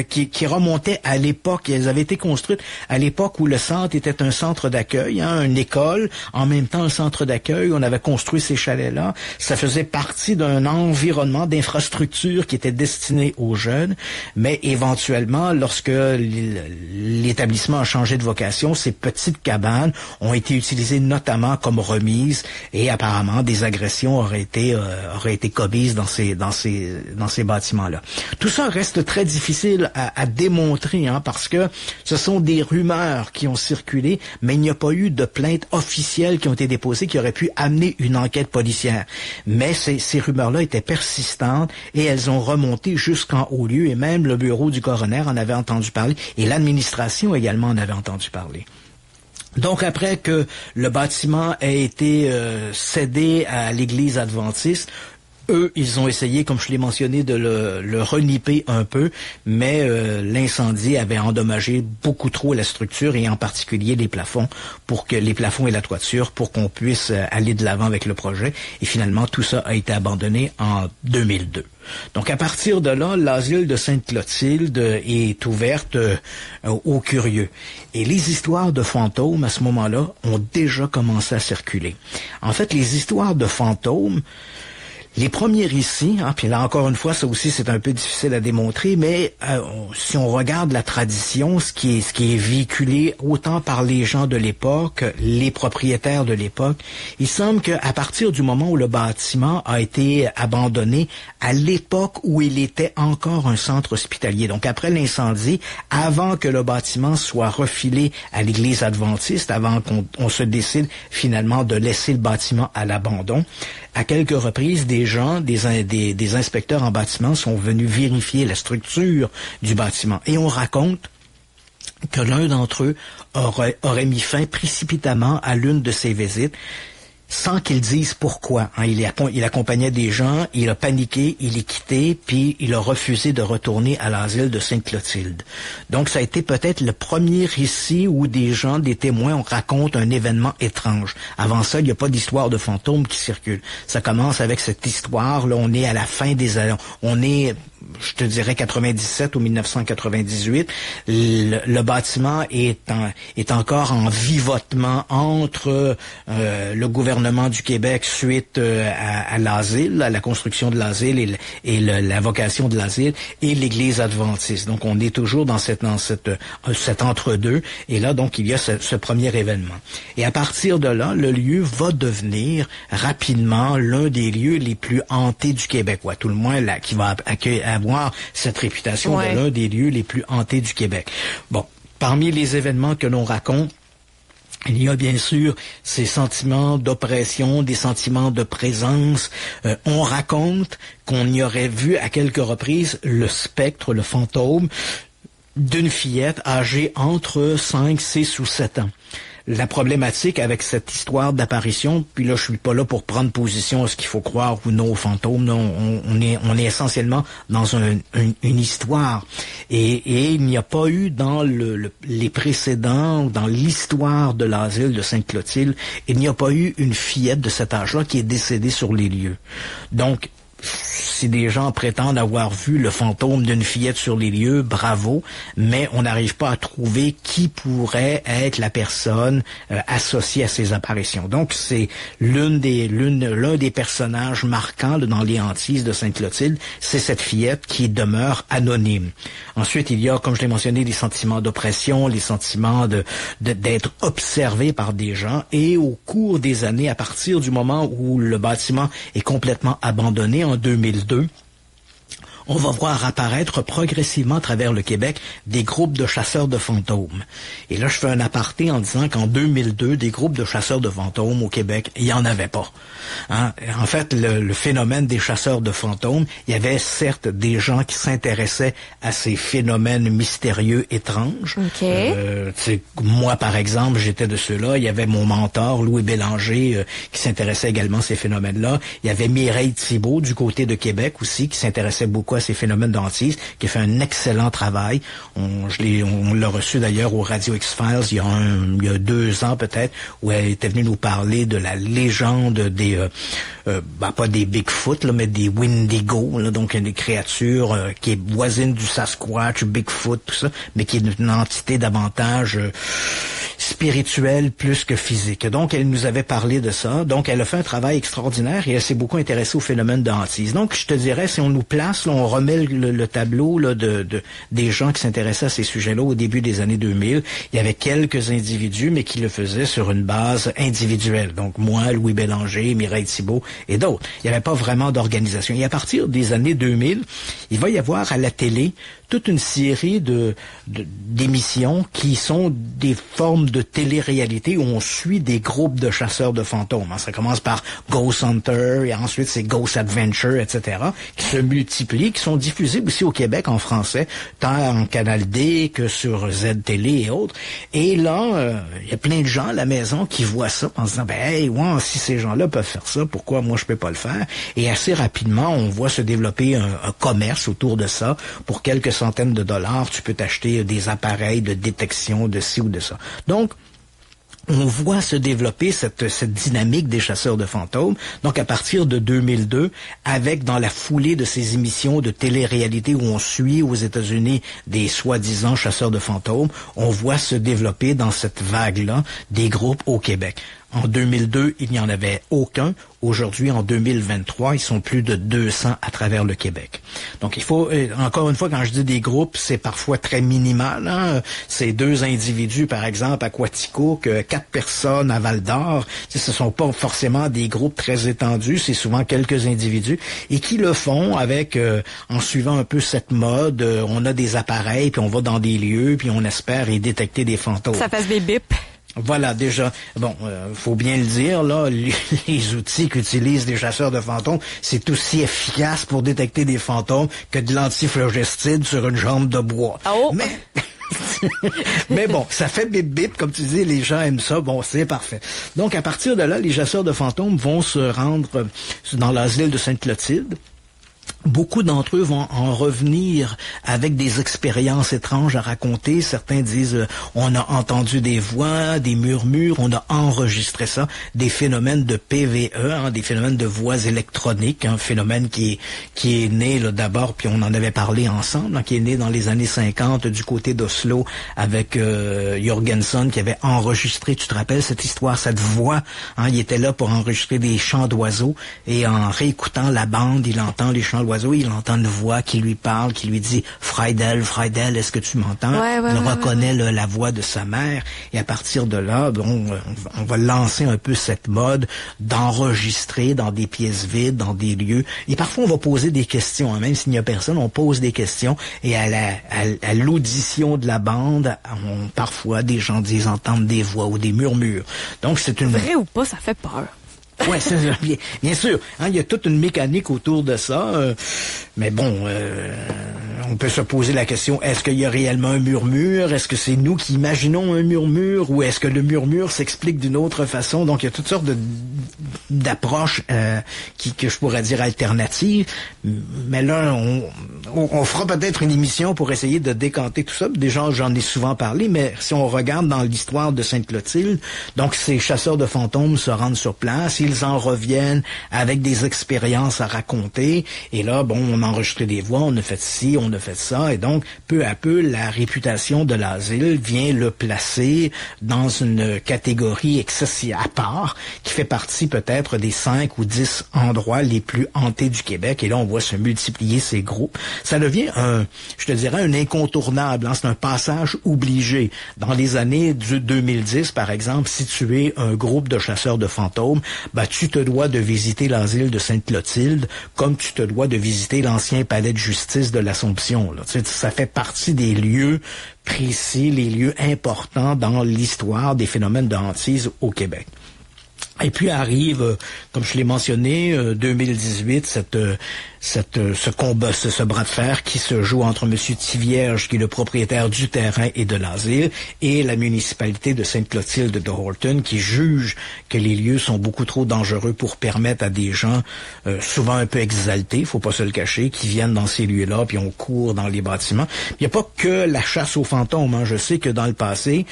qui remontaient à l'époque, elles avaient été construites à l'époque où le centre était un centre d'accueil, une école, en même temps un centre d'accueil. On avait construit ces chalets-là. Ça faisait partie d'un environnement d'infrastructure qui était destiné aux jeunes, mais éventuellement, lorsque l'établissement a changé de vocation, ces petites cabanes ont été utilisées notamment comme remise, et apparemment des agressions auraient été commises dans ces bâtiments-là. Tout ça reste très difficile à démontrer, parce que ce sont des rumeurs qui ont circulé, mais il n'y a pas eu de plaintes officielles qui ont été déposées qui auraient pu amener une enquête policière. Mais ces rumeurs-là étaient persistantes, et elles ont remonté jusqu'en haut lieu, et même le bureau du coroner en avait entendu parler, et l'administration également en avait entendu parler. Donc, après que le bâtiment a été cédé à l'église adventiste, eux, ils ont essayé, comme je l'ai mentionné, de le reniper un peu, mais l'incendie avait endommagé beaucoup trop la structure, et en particulier les plafonds et la toiture, pour qu'on puisse aller de l'avant avec le projet. Et finalement, tout ça a été abandonné en 2002. Donc, à partir de là, l'asile de Sainte-Clotilde est ouverte aux curieux. Et les histoires de fantômes, à ce moment-là, ont déjà commencé à circuler. En fait, les histoires de fantômes, les premiers récits, puis là encore une fois, ça aussi c'est un peu difficile à démontrer, mais si on regarde la tradition, ce qui est véhiculé autant par les gens de l'époque, les propriétaires de l'époque, il semble qu'à partir du moment où le bâtiment a été abandonné, à l'époque où il était encore un centre hospitalier, donc après l'incendie, avant que le bâtiment soit refilé à l'église adventiste, avant qu'on se décide finalement de laisser le bâtiment à l'abandon, à quelques reprises, des gens, des inspecteurs en bâtiment sont venus vérifier la structure du bâtiment. Et on raconte que l'un d'entre eux aurait mis fin précipitamment à l'une de ces visites, sans qu'ils disent pourquoi. Il accompagnait des gens, il a paniqué, il est quitté, puis il a refusé de retourner à l'asile de Sainte-Clotilde. Donc, ça a été peut-être le premier récit où des gens, des témoins, on raconte un événement étrange. Avant ça, il n'y a pas d'histoire de fantômes qui circule. Ça commence avec cette histoire, là, on est à la fin des années, je je te dirais 97 ou 1998. Le bâtiment est encore en vivotement entre le gouvernement du Québec suite à l'asile, à la construction de l'asile et la vocation de l'asile, et l'Église adventiste. Donc on est toujours dans cet entre-deux, et là donc il y a ce premier événement. Et à partir de là, le lieu va devenir rapidement l'un des lieux les plus hantés du Québec, ou à tout le moins là, qui va avoir cette réputation de l'un des lieux les plus hantés du Québec. Bon, parmi les événements que l'on raconte, il y a bien sûr ces sentiments d'oppression, des sentiments de présence. On raconte qu'on y aurait vu à quelques reprises le spectre, le fantôme d'une fillette âgée entre 5, 6 ou 7 ans. La problématique avec cette histoire d'apparition, puis là je suis pas là pour prendre position à ce qu'il faut croire ou non aux fantômes, non, on est essentiellement dans une histoire, et il n'y a pas eu dans les précédents, dans l'histoire de l'asile de Sainte-Clotilde, il n'y a pas eu une fillette de cet âge-là qui est décédée sur les lieux. Donc si des gens prétendent avoir vu le fantôme d'une fillette sur les lieux, bravo, mais on n'arrive pas à trouver qui pourrait être la personne associée à ces apparitions. Donc c'est l'un des personnages marquants dans les hantises de Sainte-Clotilde, c'est cette fillette qui demeure anonyme. Ensuite, il y a, comme je l'ai mentionné, les sentiments d'oppression, les sentiments d'être observé par des gens, et au cours des années, à partir du moment où le bâtiment est complètement abandonné en 2002, on va voir apparaître progressivement à travers le Québec des groupes de chasseurs de fantômes. Et là, je fais un aparté en disant qu'en 2002, des groupes de chasseurs de fantômes au Québec, il n'y en avait pas. Hein? En fait, le phénomène des chasseurs de fantômes, il y avait certes des gens qui s'intéressaient à ces phénomènes mystérieux, étranges. Moi, par exemple, j'étais de ceux-là. Il y avait mon mentor, Louis Bélanger, qui s'intéressait également à ces phénomènes-là. Il y avait Mireille Thibault, du côté de Québec aussi, qui s'intéressait beaucoup à ces phénomènes d'hantise, qui a fait un excellent travail. On l'a reçu d'ailleurs au Radio X-Files il y a 2 ans peut-être, où elle était venue nous parler de la légende des pas des Bigfoot, là, mais des Wendigo, là, donc des créatures qui est voisine du Sasquatch, Bigfoot, tout ça, mais qui est une entité davantage spirituelle plus que physique. Donc elle nous avait parlé de ça. Donc elle a fait un travail extraordinaire et elle s'est beaucoup intéressée au phénomène de hantise. Donc je te dirais, si on nous place, là, on remet le tableau là, des gens qui s'intéressaient à ces sujets-là au début des années 2000. Il y avait quelques individus, mais qui le faisaient sur une base individuelle. Donc moi, Louis Bélanger, Mireille Thibault et d'autres. Il n'y avait pas vraiment d'organisation. Et à partir des années 2000, il va y avoir à la télé toute une série d'émissions qui sont des formes de télé-réalité où on suit des groupes de chasseurs de fantômes. Ça commence par Ghost Hunter et ensuite c'est Ghost Adventure, etc., qui se multiplient, qui sont diffusés aussi au Québec en français, tant en Canal D que sur Z-Télé et autres. Et là, il y a plein de gens à la maison qui voient ça en se disant, hey, ouais, si ces gens-là peuvent faire ça, pourquoi moi je peux pas le faire? Et assez rapidement, on voit se développer un commerce autour de ça. Pour quelques centaines de dollars, tu peux t'acheter des appareils de détection de ci ou de ça. Donc, on voit se développer cette dynamique des chasseurs de fantômes. Donc, à partir de 2002, avec dans la foulée de ces émissions de télé-réalité où on suit aux États-Unis des soi-disant chasseurs de fantômes, on voit se développer dans cette vague-là des groupes au Québec. En 2002, il n'y en avait aucun. Aujourd'hui, en 2023, ils sont plus de 200 à travers le Québec. Donc, il faut, encore une fois, quand je dis des groupes, c'est parfois très minimal. Hein? C'est 2 individus, par exemple, à Quaticook, 4 personnes à Val-d'Or. Ce ne sont pas forcément des groupes très étendus, c'est souvent quelques individus, et qui le font avec, en suivant un peu cette mode, on a des appareils, puis on va dans des lieux, puis on espère y détecter des fantômes.
Ça fasse des bips.
Voilà, déjà, bon, faut bien le dire, là, les outils qu'utilisent les chasseurs de fantômes, c'est aussi efficace pour détecter des fantômes que de l'antiflogestide sur une jambe de bois.
Oh.
Mais bon, ça fait bip bip, comme tu dis, les gens aiment ça, bon, c'est parfait. Donc, à partir de là, les chasseurs de fantômes vont se rendre dans l'asile de Sainte-Clotilde. Beaucoup d'entre eux vont en revenir avec des expériences étranges à raconter. Certains disent on a entendu des voix, des murmures, on a enregistré ça, des phénomènes de PVE, des phénomènes de voix électroniques, un phénomène qui est né là d'abord, puis on en avait parlé ensemble, qui est né dans les années 50 du côté d'Oslo avec Jorgensen qui avait enregistré, tu te rappelles cette histoire, cette voix, il était là pour enregistrer des chants d'oiseaux et en réécoutant la bande, il entend les chants d'oiseaux. Il entend une voix qui lui parle, qui lui dit « Friedel, Friedel, est-ce que tu m'entends? » Il reconnaît la voix de sa mère. Et à partir de là, on va lancer un peu cette mode d'enregistrer dans des pièces vides, dans des lieux. Et parfois, on va poser des questions. Même s'il n'y a personne, on pose des questions. Et à l'audition de la bande, parfois, des gens disent entendre des voix ou des murmures. Donc, c'est une...
Vrai ou pas, ça fait peur.
Ouais, bien sûr. Il y a toute une mécanique autour de ça. Mais bon, on peut se poser la question, est-ce qu'il y a réellement un murmure? Est-ce que c'est nous qui imaginons un murmure? Ou est-ce que le murmure s'explique d'une autre façon? Donc, il y a toutes sortes d'approches que je pourrais dire alternatives. Mais là, on fera peut-être une émission pour essayer de décanter tout ça. Déjà, j'en ai souvent parlé, mais si on regarde dans l'histoire de Sainte-Clotilde, donc ces chasseurs de fantômes se rendent sur place, ils en reviennent avec des expériences à raconter. Et là, on a enregistré des voix, on a fait ci, on a fait ça. Et donc, peu à peu, la réputation de l'asile vient le placer dans une catégorie excessive à part, qui fait partie peut-être des 5 ou 10 endroits les plus hantés du Québec. Et là, on voit se multiplier ces groupes. Ça devient un incontournable. C'est un passage obligé. Dans les années 2010, par exemple, si tu es un groupe de chasseurs de fantômes, tu te dois de visiter l'asile de Sainte-Clotilde comme tu te dois de visiter l'ancien palais de justice de l'Assomption. Ça fait partie des lieux précis, les lieux importants dans l'histoire des phénomènes de hantise au Québec. Et puis arrive, comme je l'ai mentionné, 2018, ce combat, ce bras de fer qui se joue entre M. Tivierge, qui est le propriétaire du terrain et de l'asile, et la municipalité de Sainte-Clotilde de Horton, qui juge que les lieux sont beaucoup trop dangereux pour permettre à des gens, souvent un peu exaltés, faut pas se le cacher, qui viennent dans ces lieux-là, puis on court dans les bâtiments. Il n'y a pas que la chasse aux fantômes. Je sais que dans le passé,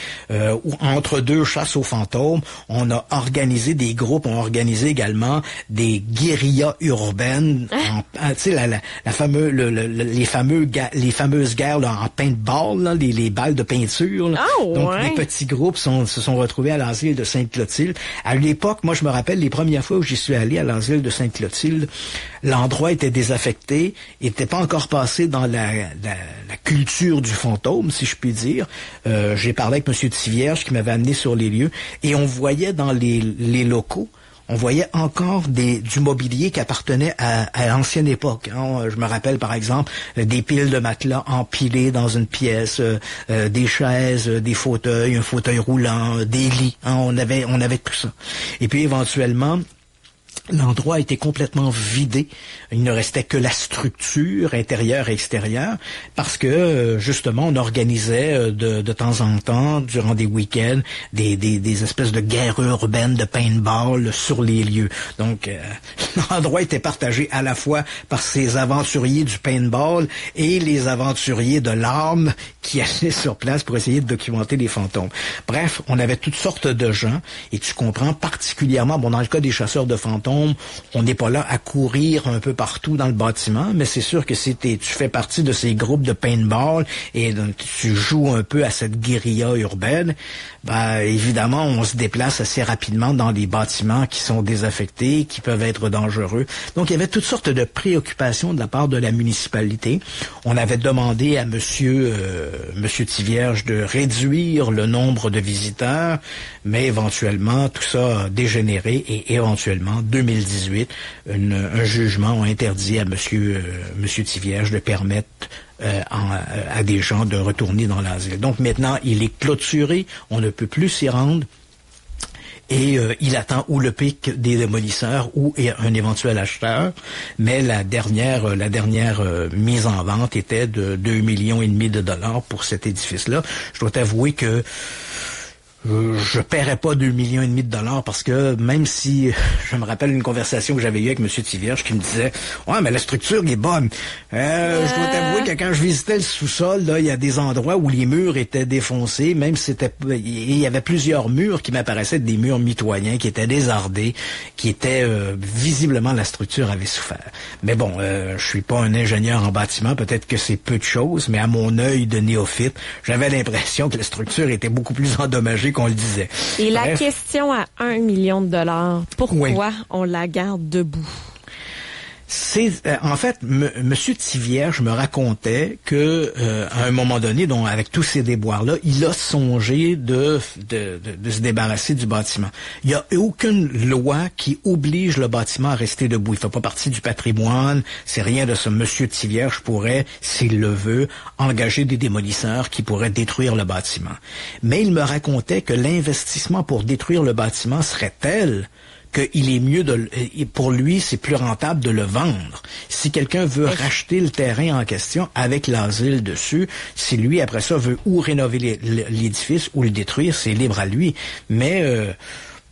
entre deux chasses aux fantômes, on a organisé des groupes, ont organisé également des guérillas urbaines, les fameuses guerres là, en paintball, là, les balles de peinture. Là. Donc les petits groupes se sont retrouvés à l'asile de Sainte-Clotilde. À l'époque, moi je me rappelle les premières fois où j'y suis allé à l'asile de Sainte-Clotilde, l'endroit était désaffecté, il n'était pas encore passé dans la culture du fantôme, si je puis dire. J'ai parlé avec M. Tivierge qui m'avait amené sur les lieux et on voyait dans les locaux, on voyait encore du mobilier qui appartenait à l'ancienne époque. Je me rappelle par exemple des piles de matelas empilées dans une pièce, des chaises, des fauteuils, un fauteuil roulant, des lits. On avait tout ça. Et puis éventuellement, l'endroit était complètement vidé. Il ne restait que la structure intérieure et extérieure parce que, justement, on organisait de temps en temps, durant des week-ends, des espèces de guerres urbaines de paintball sur les lieux. Donc, l'endroit était partagé à la fois par ces aventuriers du paintball et les aventuriers de l'arme qui allaient sur place pour essayer de documenter les fantômes. Bref, on avait toutes sortes de gens et tu comprends particulièrement, dans le cas des chasseurs de fantômes, on n'est pas là à courir un peu partout dans le bâtiment, mais c'est sûr que si tu fais partie de ces groupes de paintball et donc tu joues un peu à cette guérilla urbaine, évidemment, on se déplace assez rapidement dans les bâtiments qui sont désaffectés, qui peuvent être dangereux. Donc, il y avait toutes sortes de préoccupations de la part de la municipalité. On avait demandé à Monsieur Tivierge de réduire le nombre de visiteurs, mais éventuellement, tout ça a dégénéré et éventuellement, 2018, un jugement a interdit à Monsieur Tivierge de permettre à des gens de retourner dans l'asile. Donc maintenant, il est clôturé, on ne peut plus s'y rendre. Et il attend ou le pic des démolisseurs ou un éventuel acheteur. Mais la dernière mise en vente était de 2,5 millions de dollars pour cet édifice-là. Je dois t'avouer que je paierais pas 2,5 millions de dollars parce que même si je me rappelle une conversation que j'avais eue avec M. Tivierge qui me disait ouais mais la structure est bonne. Je dois t'avouer que quand je visitais le sous-sol, là, il y a des endroits où les murs étaient défoncés, même si il y avait plusieurs murs qui m'apparaissaient des murs mitoyens, qui étaient désardés, qui étaient visiblement la structure avait souffert. Mais bon, je suis pas un ingénieur en bâtiment, peut-être que c'est peu de choses, mais à mon œil de néophyte, j'avais l'impression que la structure était beaucoup plus endommagée qu'on le disait.
Et la question à 1 million de dollars, pourquoi on la garde debout?
C'est en fait, Monsieur Tivierge me racontait que à un moment donné, donc avec tous ces déboires-là, il a songé de se débarrasser du bâtiment. Il n'y a aucune loi qui oblige le bâtiment à rester debout. Il fait pas partie du patrimoine. C'est rien de ça. Monsieur Tivierge pourrait, s'il le veut, engager des démolisseurs qui pourraient détruire le bâtiment. Mais il me racontait que l'investissement pour détruire le bâtiment serait tel qu'il est mieux pour lui, c'est plus rentable de le vendre. Si quelqu'un veut racheter le terrain en question avec l'asile dessus, si lui, après ça, veut ou rénover l'édifice ou le détruire, c'est libre à lui. Mais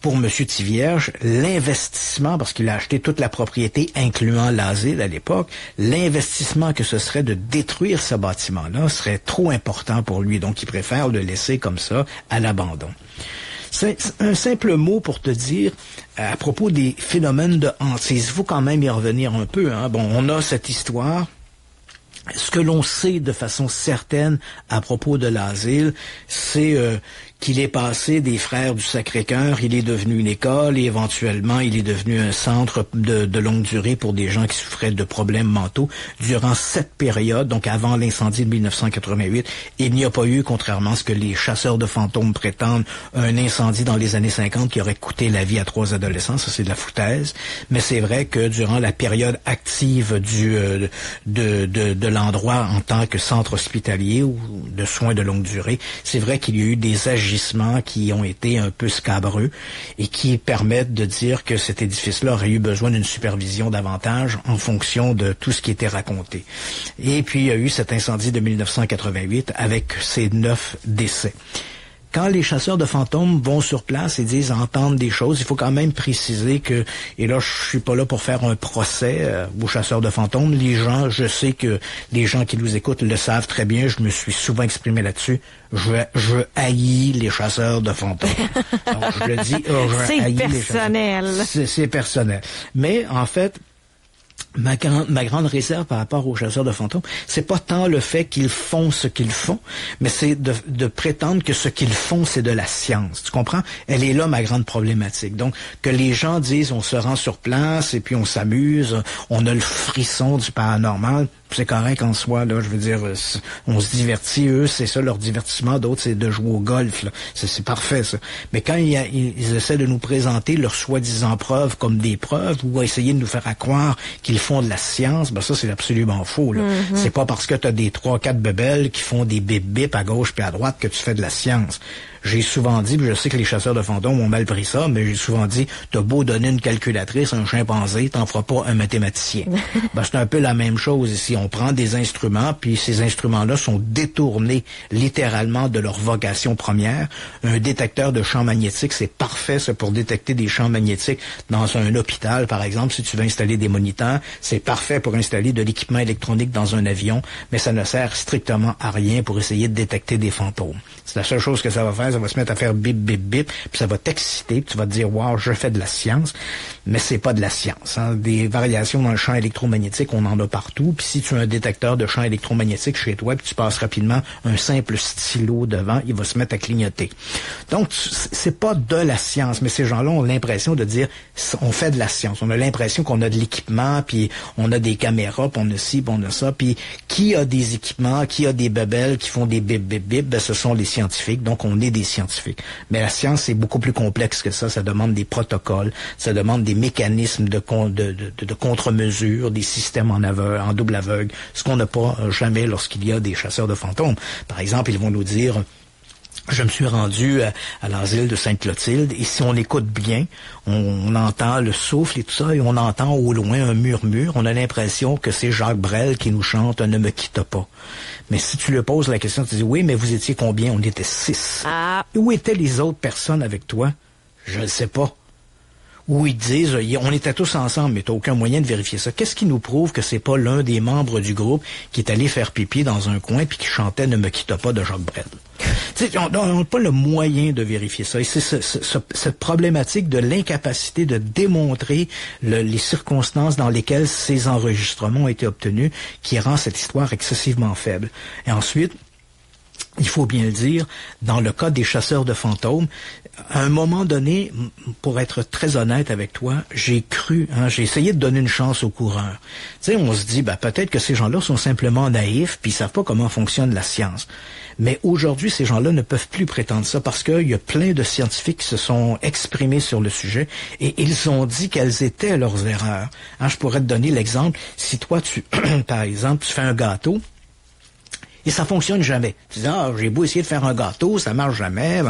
pour M. Tivierge, l'investissement, parce qu'il a acheté toute la propriété, incluant l'asile à l'époque, l'investissement que ce serait de détruire ce bâtiment-là serait trop important pour lui. Donc, il préfère le laisser comme ça, à l'abandon. C'est un simple mot pour te dire, à propos des phénomènes de hantise, il faut quand même y revenir un peu. Hein. Bon, on a cette histoire. Ce que l'on sait de façon certaine à propos de l'asile, c'est qu'il est passé des Frères du Sacré-Cœur, il est devenu une école et éventuellement il est devenu un centre de longue durée pour des gens qui souffraient de problèmes mentaux. Durant cette période, donc avant l'incendie de 1988, il n'y a pas eu, contrairement à ce que les chasseurs de fantômes prétendent, un incendie dans les années 50 qui aurait coûté la vie à 3 adolescents. Ça, c'est de la foutaise. Mais c'est vrai que durant la période active de l'endroit en tant que centre hospitalier ou de soins de longue durée, c'est vrai qu'il y a eu des agissements qui ont été un peu scabreux et qui permettent de dire que cet édifice-là aurait eu besoin d'une supervision davantage en fonction de tout ce qui était raconté. Et puis, il y a eu cet incendie de 1988 avec ses 9 décès. Quand les chasseurs de fantômes vont sur place et disent entendre des choses, il faut quand même préciser que, et là je suis pas là pour faire un procès aux chasseurs de fantômes, les gens, je sais que les gens qui nous écoutent le savent très bien, je me suis souvent exprimé là-dessus, je haïs les chasseurs de fantômes. Donc je le dis, je haïs
personnel.
Les chasseurs. C'est personnel. Mais en fait, ma grande réserve par rapport aux chasseurs de fantômes, c'est pas tant le fait qu'ils font ce qu'ils font, mais c'est de prétendre que ce qu'ils font, c'est de la science. Tu comprends? Elle est là, ma grande problématique. Donc, que les gens disent, on se rend sur place et puis on s'amuse, on a le frisson du paranormal, c'est correct en soi, là, je veux dire, on se divertit, eux, c'est ça leur divertissement, d'autres, c'est de jouer au golf, là. C'est parfait, ça. Mais quand ils essaient de nous présenter leurs soi-disant preuves comme des preuves, ou essayer de nous faire croire qu'ils font de la science, ben ça, c'est absolument faux, là. Mm-hmm. C'est pas parce que t'as des 3-4 bébelles qui font des bip-bip à gauche puis à droite que tu fais de la science. J'ai souvent dit, puis je sais que les chasseurs de fantômes ont mal pris ça, mais j'ai souvent dit, t'as beau donner une calculatrice à un chimpanzé, t'en feras pas un mathématicien. Ben, c'est un peu la même chose ici. On prend des instruments, puis ces instruments-là sont détournés littéralement de leur vocation première. Un détecteur de champs magnétiques, c'est parfait, ça, pour détecter des champs magnétiques dans un hôpital, par exemple. Si tu veux installer des moniteurs, c'est parfait pour installer de l'équipement électronique dans un avion, mais ça ne sert strictement à rien pour essayer de détecter des fantômes. C'est la seule chose que ça va faire. Ça va se mettre à faire bip, bip, bip, puis ça va t'exciter, puis tu vas te dire, wow, je fais de la science, mais c'est pas de la science. Hein. Des variations dans le champ électromagnétique, on en a partout, puis si tu as un détecteur de champ électromagnétique chez toi, puis tu passes rapidement un simple stylo devant, il va se mettre à clignoter. Donc, c'est pas de la science, mais ces gens-là ont l'impression de dire, on fait de la science. On a l'impression qu'on a de l'équipement, puis on a des caméras, puis on a ci, puis on a ça, puis qui a des équipements, qui a des bebelles qui font des bip, bip, bip, ben ce sont les scientifiques, donc on est des scientifiques. Mais la science, c'est beaucoup plus complexe que ça. Ça demande des protocoles, ça demande des mécanismes de contre-mesure, des systèmes en double aveugle, ce qu'on n'a pas jamais lorsqu'il y a des chasseurs de fantômes. Par exemple, ils vont nous dire... je me suis rendu à l'asile de Sainte-Clotilde, et si on écoute bien, on entend le souffle et tout ça, et on entend au loin un murmure. On a l'impression que c'est Jacques Brel qui nous chante « Ne me quitte pas ». Mais si tu lui poses la question, tu dis « Oui, mais vous étiez combien? » On était 6. Ah. Où étaient les autres personnes avec toi? Je ne sais pas. Où ils disent « On était tous ensemble, mais tu n'as aucun moyen de vérifier ça ». Qu'est-ce qui nous prouve que c'est pas l'un des membres du groupe qui est allé faire pipi dans un coin puis qui chantait « Ne me quitte pas » de Jacques Brel? On n'a pas le moyen de vérifier ça. Et c'est cette problématique de l'incapacité de démontrer les circonstances dans lesquelles ces enregistrements ont été obtenus qui rend cette histoire excessivement faible. Et ensuite, il faut bien le dire, dans le cas des chasseurs de fantômes, à un moment donné, pour être très honnête avec toi, j'ai cru, j'ai essayé de donner une chance aux coureurs. Tu sais, on se dit, peut-être que ces gens-là sont simplement naïfs puis ils savent pas comment fonctionne la science. Mais aujourd'hui, ces gens-là ne peuvent plus prétendre ça parce qu'il y a plein de scientifiques qui se sont exprimés sur le sujet et ils ont dit quelles étaient leurs erreurs. Je pourrais te donner l'exemple. Si toi, par exemple, tu fais un gâteau, et ça fonctionne jamais. Tu dis, j'ai beau essayer de faire un gâteau, ça marche jamais.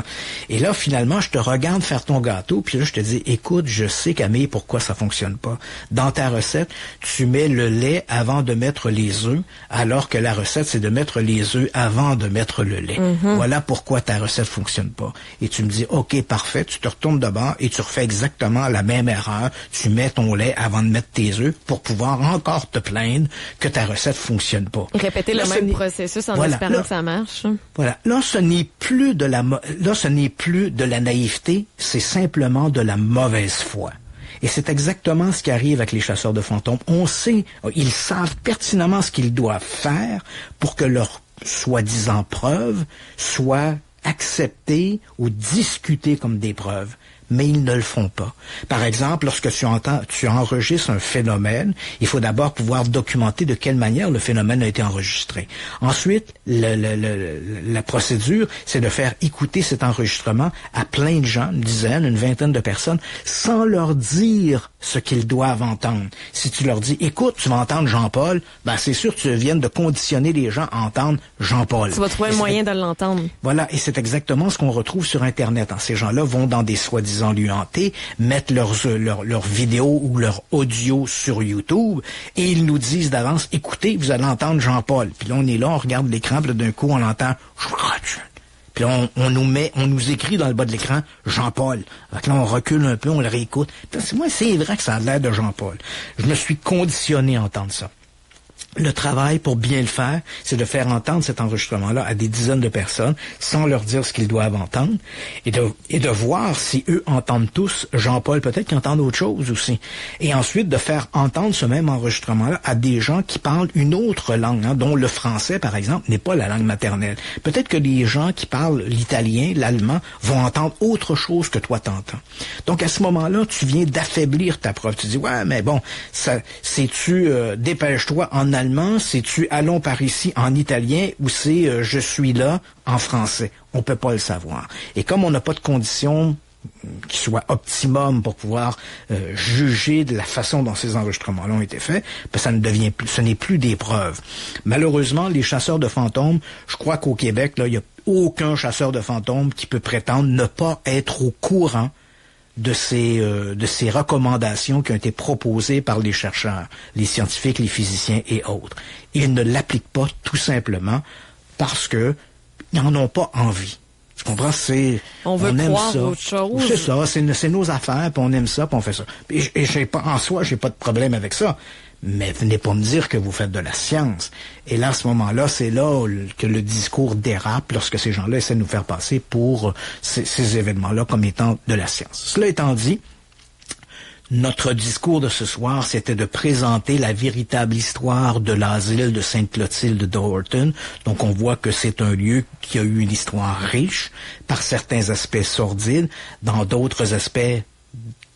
Et là, finalement, je te regarde faire ton gâteau, puis là, je te dis, écoute, je sais, Camille, pourquoi ça fonctionne pas. Dans ta recette, tu mets le lait avant de mettre les œufs, alors que la recette, c'est de mettre les œufs avant de mettre le lait. Mm-hmm. Voilà pourquoi ta recette fonctionne pas. Et tu me dis, OK, parfait, tu te retournes de bord et tu refais exactement la même erreur. Tu mets ton lait avant de mettre tes œufs pour pouvoir encore te plaindre que ta recette fonctionne pas.
Répéter le même processus en espérant que ça marche.
Voilà. Là, ce n'est plus de la naïveté, c'est simplement de la mauvaise foi. Et c'est exactement ce qui arrive avec les chasseurs de fantômes. On sait, ils savent pertinemment ce qu'ils doivent faire pour que leurs soi-disant preuves soient acceptées ou discutées comme des preuves. Mais ils ne le font pas. Par exemple, lorsque tu enregistres un phénomène, il faut d'abord pouvoir documenter de quelle manière le phénomène a été enregistré. Ensuite, la procédure, c'est de faire écouter cet enregistrement à plein de gens, une dizaine, une vingtaine de personnes, sans leur dire ce qu'ils doivent entendre. Si tu leur dis, écoute, tu vas entendre Jean-Paul, c'est sûr que tu viens de conditionner les gens à entendre Jean-Paul.
Tu vas trouver un moyen de l'entendre.
Voilà, et c'est exactement ce qu'on retrouve sur Internet. Ces gens-là vont dans des soi-disant lui hanter, mettre leurs vidéos ou leur audio sur YouTube et ils nous disent d'avance, écoutez, vous allez entendre Jean-Paul. Puis là, on est là, on regarde l'écran, puis d'un coup, on entend puis là, on nous écrit dans le bas de l'écran Jean-Paul. Donc là, on recule un peu, on le réécoute. Puis moi, c'est vrai que ça a l'air de Jean-Paul. Je me suis conditionné à entendre ça. Le travail, pour bien le faire, c'est de faire entendre cet enregistrement-là à des dizaines de personnes sans leur dire ce qu'ils doivent entendre et de voir si eux entendent tous Jean-Paul, peut-être qu'ils entendent autre chose aussi. Et ensuite, de faire entendre ce même enregistrement-là à des gens qui parlent une autre langue, dont le français, par exemple, n'est pas la langue maternelle. Peut-être que les gens qui parlent l'italien, l'allemand, vont entendre autre chose que toi t'entends. Donc, à ce moment-là, tu viens d'affaiblir ta preuve. Tu dis, ouais, mais bon, c'est-tu dépêche-toi en allemand, c'est-tu allons par ici en italien ou c'est je suis là en français. On peut pas le savoir. Et comme on n'a pas de conditions qui soient optimum pour pouvoir juger de la façon dont ces enregistrements-là ont été faits, ça ne devient plus, ce n'est plus des preuves. Malheureusement, les chasseurs de fantômes, je crois qu'au Québec, là, il n'y a aucun chasseur de fantômes qui peut prétendre ne pas être au courant de ces recommandations qui ont été proposées par les chercheurs, les scientifiques, les physiciens et autres. Ils ne l'appliquent pas tout simplement parce que ils n'en ont pas envie. Tu comprends?
On aime croire ça. Autre chose.
C'est ça, c'est nos affaires, puis on aime ça, puis on fait ça. Et en soi, j'ai pas de problème avec ça. Mais venez pas me dire que vous faites de la science. Et là, à ce moment-là, c'est là que le discours dérape lorsque ces gens-là essaient de nous faire passer pour ces événements-là comme étant de la science. Cela étant dit, notre discours de ce soir, c'était de présenter la véritable histoire de l'asile de Sainte-Clotilde d'Overton. Donc, on voit que c'est un lieu qui a eu une histoire riche, par certains aspects sordides, dans d'autres aspects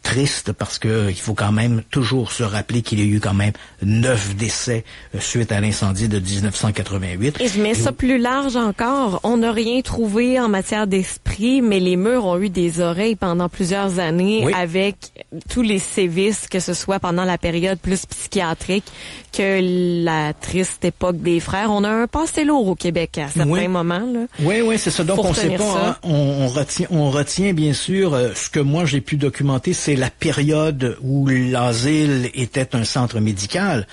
triste parce que il faut quand même toujours se rappeler qu'il y a eu quand même 9 décès suite à l'incendie de 1988.
Et je mets ça plus large encore. On n'a rien trouvé en matière d'esprit, mais les murs ont eu des oreilles pendant plusieurs années avec tous les sévices, que ce soit pendant la période plus psychiatrique que la triste époque des frères. On a un passé lourd au Québec à certains moments. Là,
oui, c'est ça. Donc on sait pas. Hein, on retient bien sûr ce que moi j'ai pu documenter, c'est la période où l'asile était un centre médical.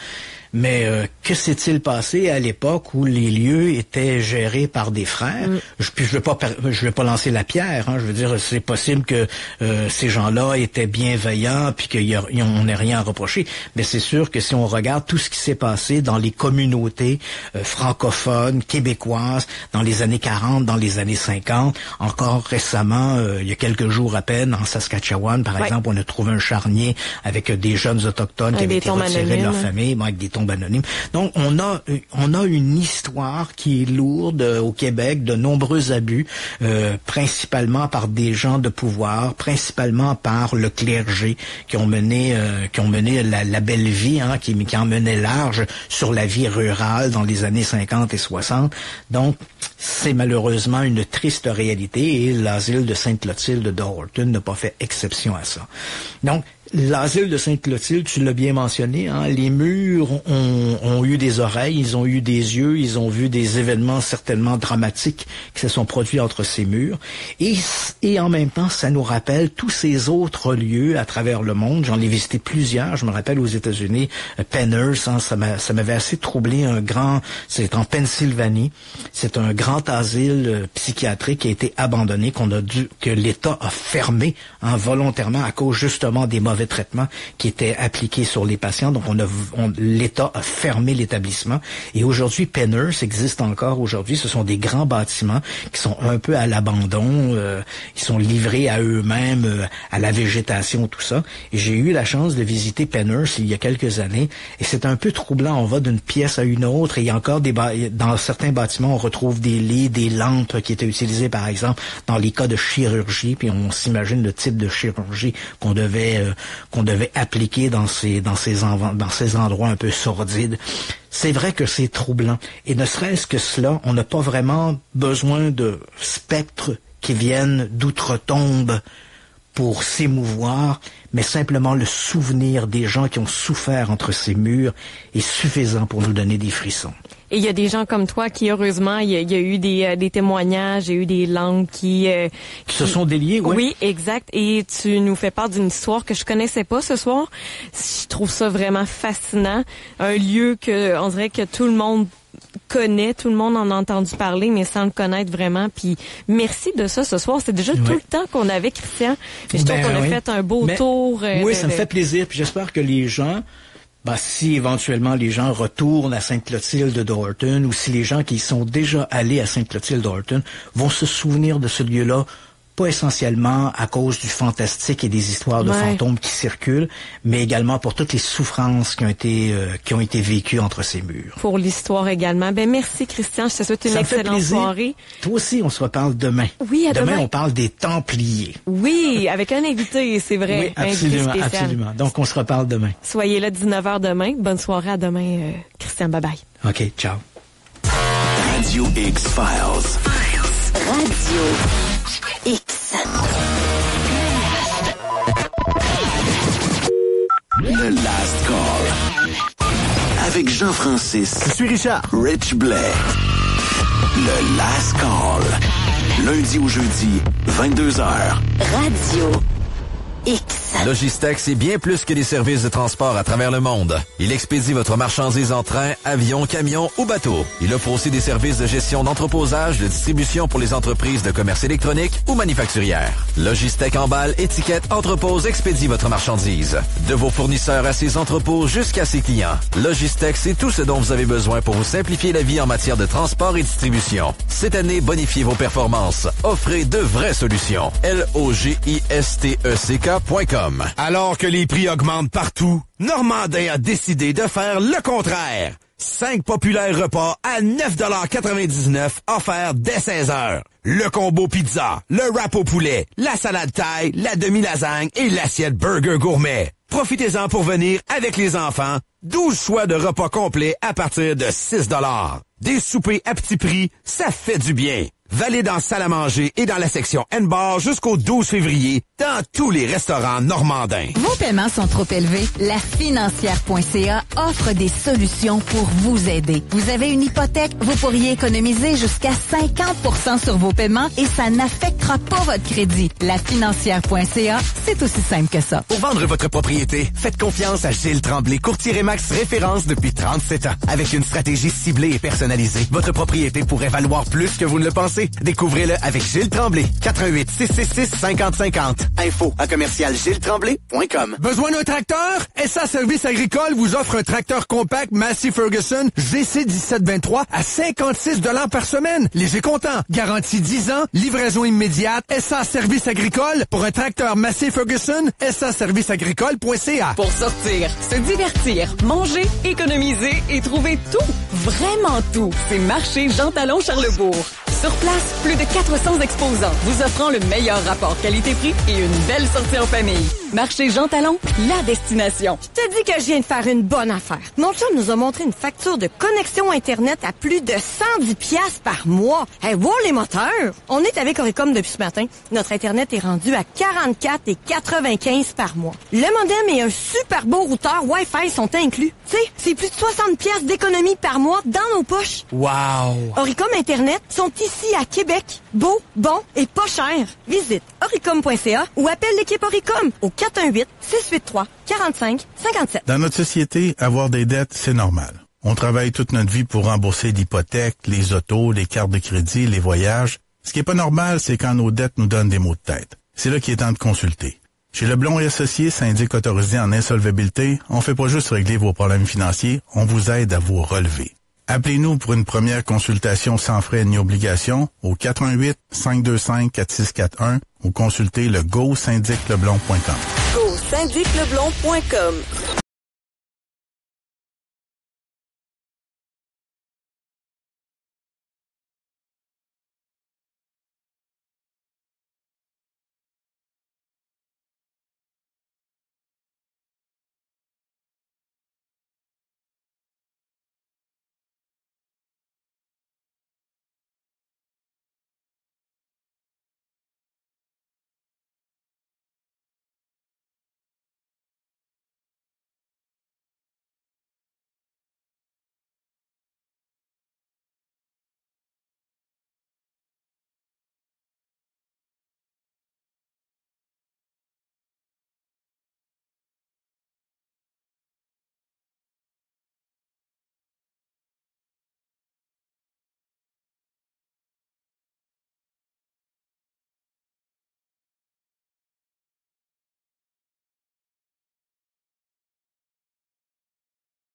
Mais que s'est-il passé à l'époque où les lieux étaient gérés par des frères? Puis je vais pas lancer la pierre. Hein, je veux dire, c'est possible que ces gens-là étaient bienveillants puis qu'on n'ait rien à reprocher. Mais c'est sûr que si on regarde tout ce qui s'est passé dans les communautés francophones, québécoises, dans les années 40, dans les années 50, encore récemment, il y a quelques jours à peine, en Saskatchewan, par exemple, on a trouvé un charnier avec des jeunes autochtones qui avaient été retirés de leur famille, avec des tombes anonymes. Donc, on a une histoire qui est lourde au Québec, de nombreux abus, principalement par des gens de pouvoir, principalement par le clergé, qui ont mené la belle vie, hein, qui en menait large sur la vie rurale dans les années 50 et 60. Donc, c'est malheureusement une triste réalité et l'asile de Sainte-Clotilde de Doralton n'a pas fait exception à ça. Donc, l'asile de Sainte-Clotilde, tu l'as bien mentionné, hein, les murs ont eu des oreilles, ils ont eu des yeux, ils ont vu des événements certainement dramatiques qui se sont produits entre ces murs. Et en même temps, ça nous rappelle tous ces autres lieux à travers le monde. J'en ai visité plusieurs. Je me rappelle aux États-Unis, Penners, hein, ça m'avait assez troublé. C'est en Pennsylvanie. C'est un grand asile psychiatrique qui a été abandonné, que l'État a fermé, hein, volontairement à cause justement des mauvais traitements qui étaient appliqués sur les patients. Donc, l'État a fermé l'établissement. Et aujourd'hui, Penners existe encore aujourd'hui. Ce sont des grands bâtiments qui sont un peu à l'abandon. Ils sont livrés à eux-mêmes, à la végétation, tout ça. Et j'ai eu la chance de visiter Penners il y a quelques années. Et c'est un peu troublant. On va d'une pièce à une autre. Et il y a encore dans certains bâtiments, on retrouve des lits, des lampes qui étaient utilisées, par exemple, dans les cas de chirurgie. Puis on s'imagine le type de chirurgie qu'on devait appliquer dans ces endroits un peu sordides. C'est vrai que c'est troublant. Et ne serait-ce que cela, on n'a pas vraiment besoin de spectres qui viennent d'outre-tombe pour s'émouvoir, mais simplement le souvenir des gens qui ont souffert entre ces murs est suffisant pour nous donner des frissons.
Et il y a des gens comme toi qui, heureusement, il y a eu des témoignages, il y a eu des langues qui
se sont déliées, oui.
Oui, exact. Et tu nous fais part d'une histoire que je connaissais pas ce soir. Je trouve ça vraiment fascinant. Un lieu que, on dirait que tout le monde connaît, tout le monde en a entendu parler, mais sans le connaître vraiment. Puis merci de ça ce soir. C'est déjà tout le temps qu'on avait, Christian. Et je trouve qu'on a fait un beau tour.
Oui, ça me fait plaisir. Puis j'espère que les gens, si éventuellement les gens retournent à Sainte-Clotilde de Doralton, ou si les gens qui sont déjà allés à Sainte-Clotilde de Doralton vont se souvenir de ce lieu-là, pas essentiellement à cause du fantastique et des histoires de fantômes qui circulent, mais également pour toutes les souffrances qui ont été vécues entre ces murs.
Pour l'histoire également. Merci Christian, je te souhaite une excellente soirée.
Toi aussi, on se reparle demain.
Oui, à demain.
Demain, on parle des Templiers.
Oui, avec un invité, c'est vrai.
Oui, absolument, absolument. Donc, on se reparle demain.
Soyez là 19h demain. Bonne soirée, à demain, Christian. Bye-bye.
OK, ciao.
Radio X-Files.
Radio X.
Le Last Call. Avec Jean-Francis.
Je suis Richard.
Rich Blais. Le Last Call. Lundi au jeudi, 22h.
Radio X.
Logistec, c'est bien plus que des services de transport à travers le monde. Il expédie votre marchandise en train, avion, camion ou bateau. Il offre aussi des services de gestion d'entreposage, de distribution pour les entreprises de commerce électronique ou manufacturières. Logistec emballe, étiquette, entrepose, expédie votre marchandise. De vos fournisseurs à ses entrepôts jusqu'à ses clients. Logistec, c'est tout ce dont vous avez besoin pour vous simplifier la vie en matière de transport et distribution. Cette année, bonifiez vos performances. Offrez de vraies solutions. LOGISTECK.com.
Alors que les prix augmentent partout, Normandin a décidé de faire le contraire. 5 populaires repas à 9,99$ offerts dès 16h. Le combo pizza, le wrap au poulet, la salade thaï, la demi-lasagne et l'assiette burger gourmet. Profitez-en pour venir avec les enfants. 12 choix de repas complets à partir de 6$. Des soupers à petit prix, ça fait du bien. Valide en salle à manger et dans la section N-Bar jusqu'au 12 février dans tous les restaurants normandins.
Vos paiements sont trop élevés? La financière.ca offre des solutions pour vous aider. Vous avez une hypothèque? Vous pourriez économiser jusqu'à 50% sur vos paiements et ça n'affectera pas votre crédit. La financière.ca, c'est aussi simple que ça.
Pour vendre votre propriété, faites confiance à Gilles Tremblay, courtier Remax référence depuis 37 ans. Avec une stratégie ciblée et personnalisée, votre propriété pourrait valoir plus que vous ne le pensez. Découvrez-le avec Gilles Tremblay. 88 666 5050. Info à commercial-gilles-tremblay.com.
Besoin d'un tracteur? SA Service Agricole vous offre un tracteur compact Massey Ferguson GC 1723 à 56$ par semaine. Léger comptant. Garantie 10 ans. Livraison immédiate. SA Service Agricole pour un tracteur Massey Ferguson. SAServiceagricole.ca.
Pour sortir, se divertir, manger, économiser et trouver tout, vraiment tout, c'est Marché Jean Talon Charlebourg. Sur place, plus de 400 exposants vous offrant le meilleur rapport qualité-prix et une belle sortie en famille. Marché Jean Talon, la destination.
Je te dis que je viens de faire une bonne affaire. Mon chum nous a montré une facture de connexion Internet à plus de 110$ par mois. Hey, wow, les moteurs! On est avec Oricom depuis ce matin. Notre Internet est rendu à 44,95$ par mois. Le modem et un super beau routeur Wi-Fi sont inclus. Tu sais, c'est plus de 60$ d'économie par mois dans nos poches.
Wow!
Oricom Internet sont ici à Québec. Beau, bon et pas cher. Visite oricom.ca ou appelle l'équipe Oricom au 418-683-4557.
Dans notre société, avoir des dettes, c'est normal. On travaille toute notre vie pour rembourser l'hypothèque, les autos, les cartes de crédit, les voyages. Ce qui est pas normal, c'est quand nos dettes nous donnent des maux de tête. C'est là qu'il est temps de consulter. Chez Leblond et Associés, syndic autorisé en insolvabilité, on fait pas juste régler vos problèmes financiers, on vous aide à vous relever. Appelez-nous pour une première consultation sans frais ni obligation au 418-525-4641 ou consultez le GoSyndicLeblond.com.
GoSyndicLeblond.com.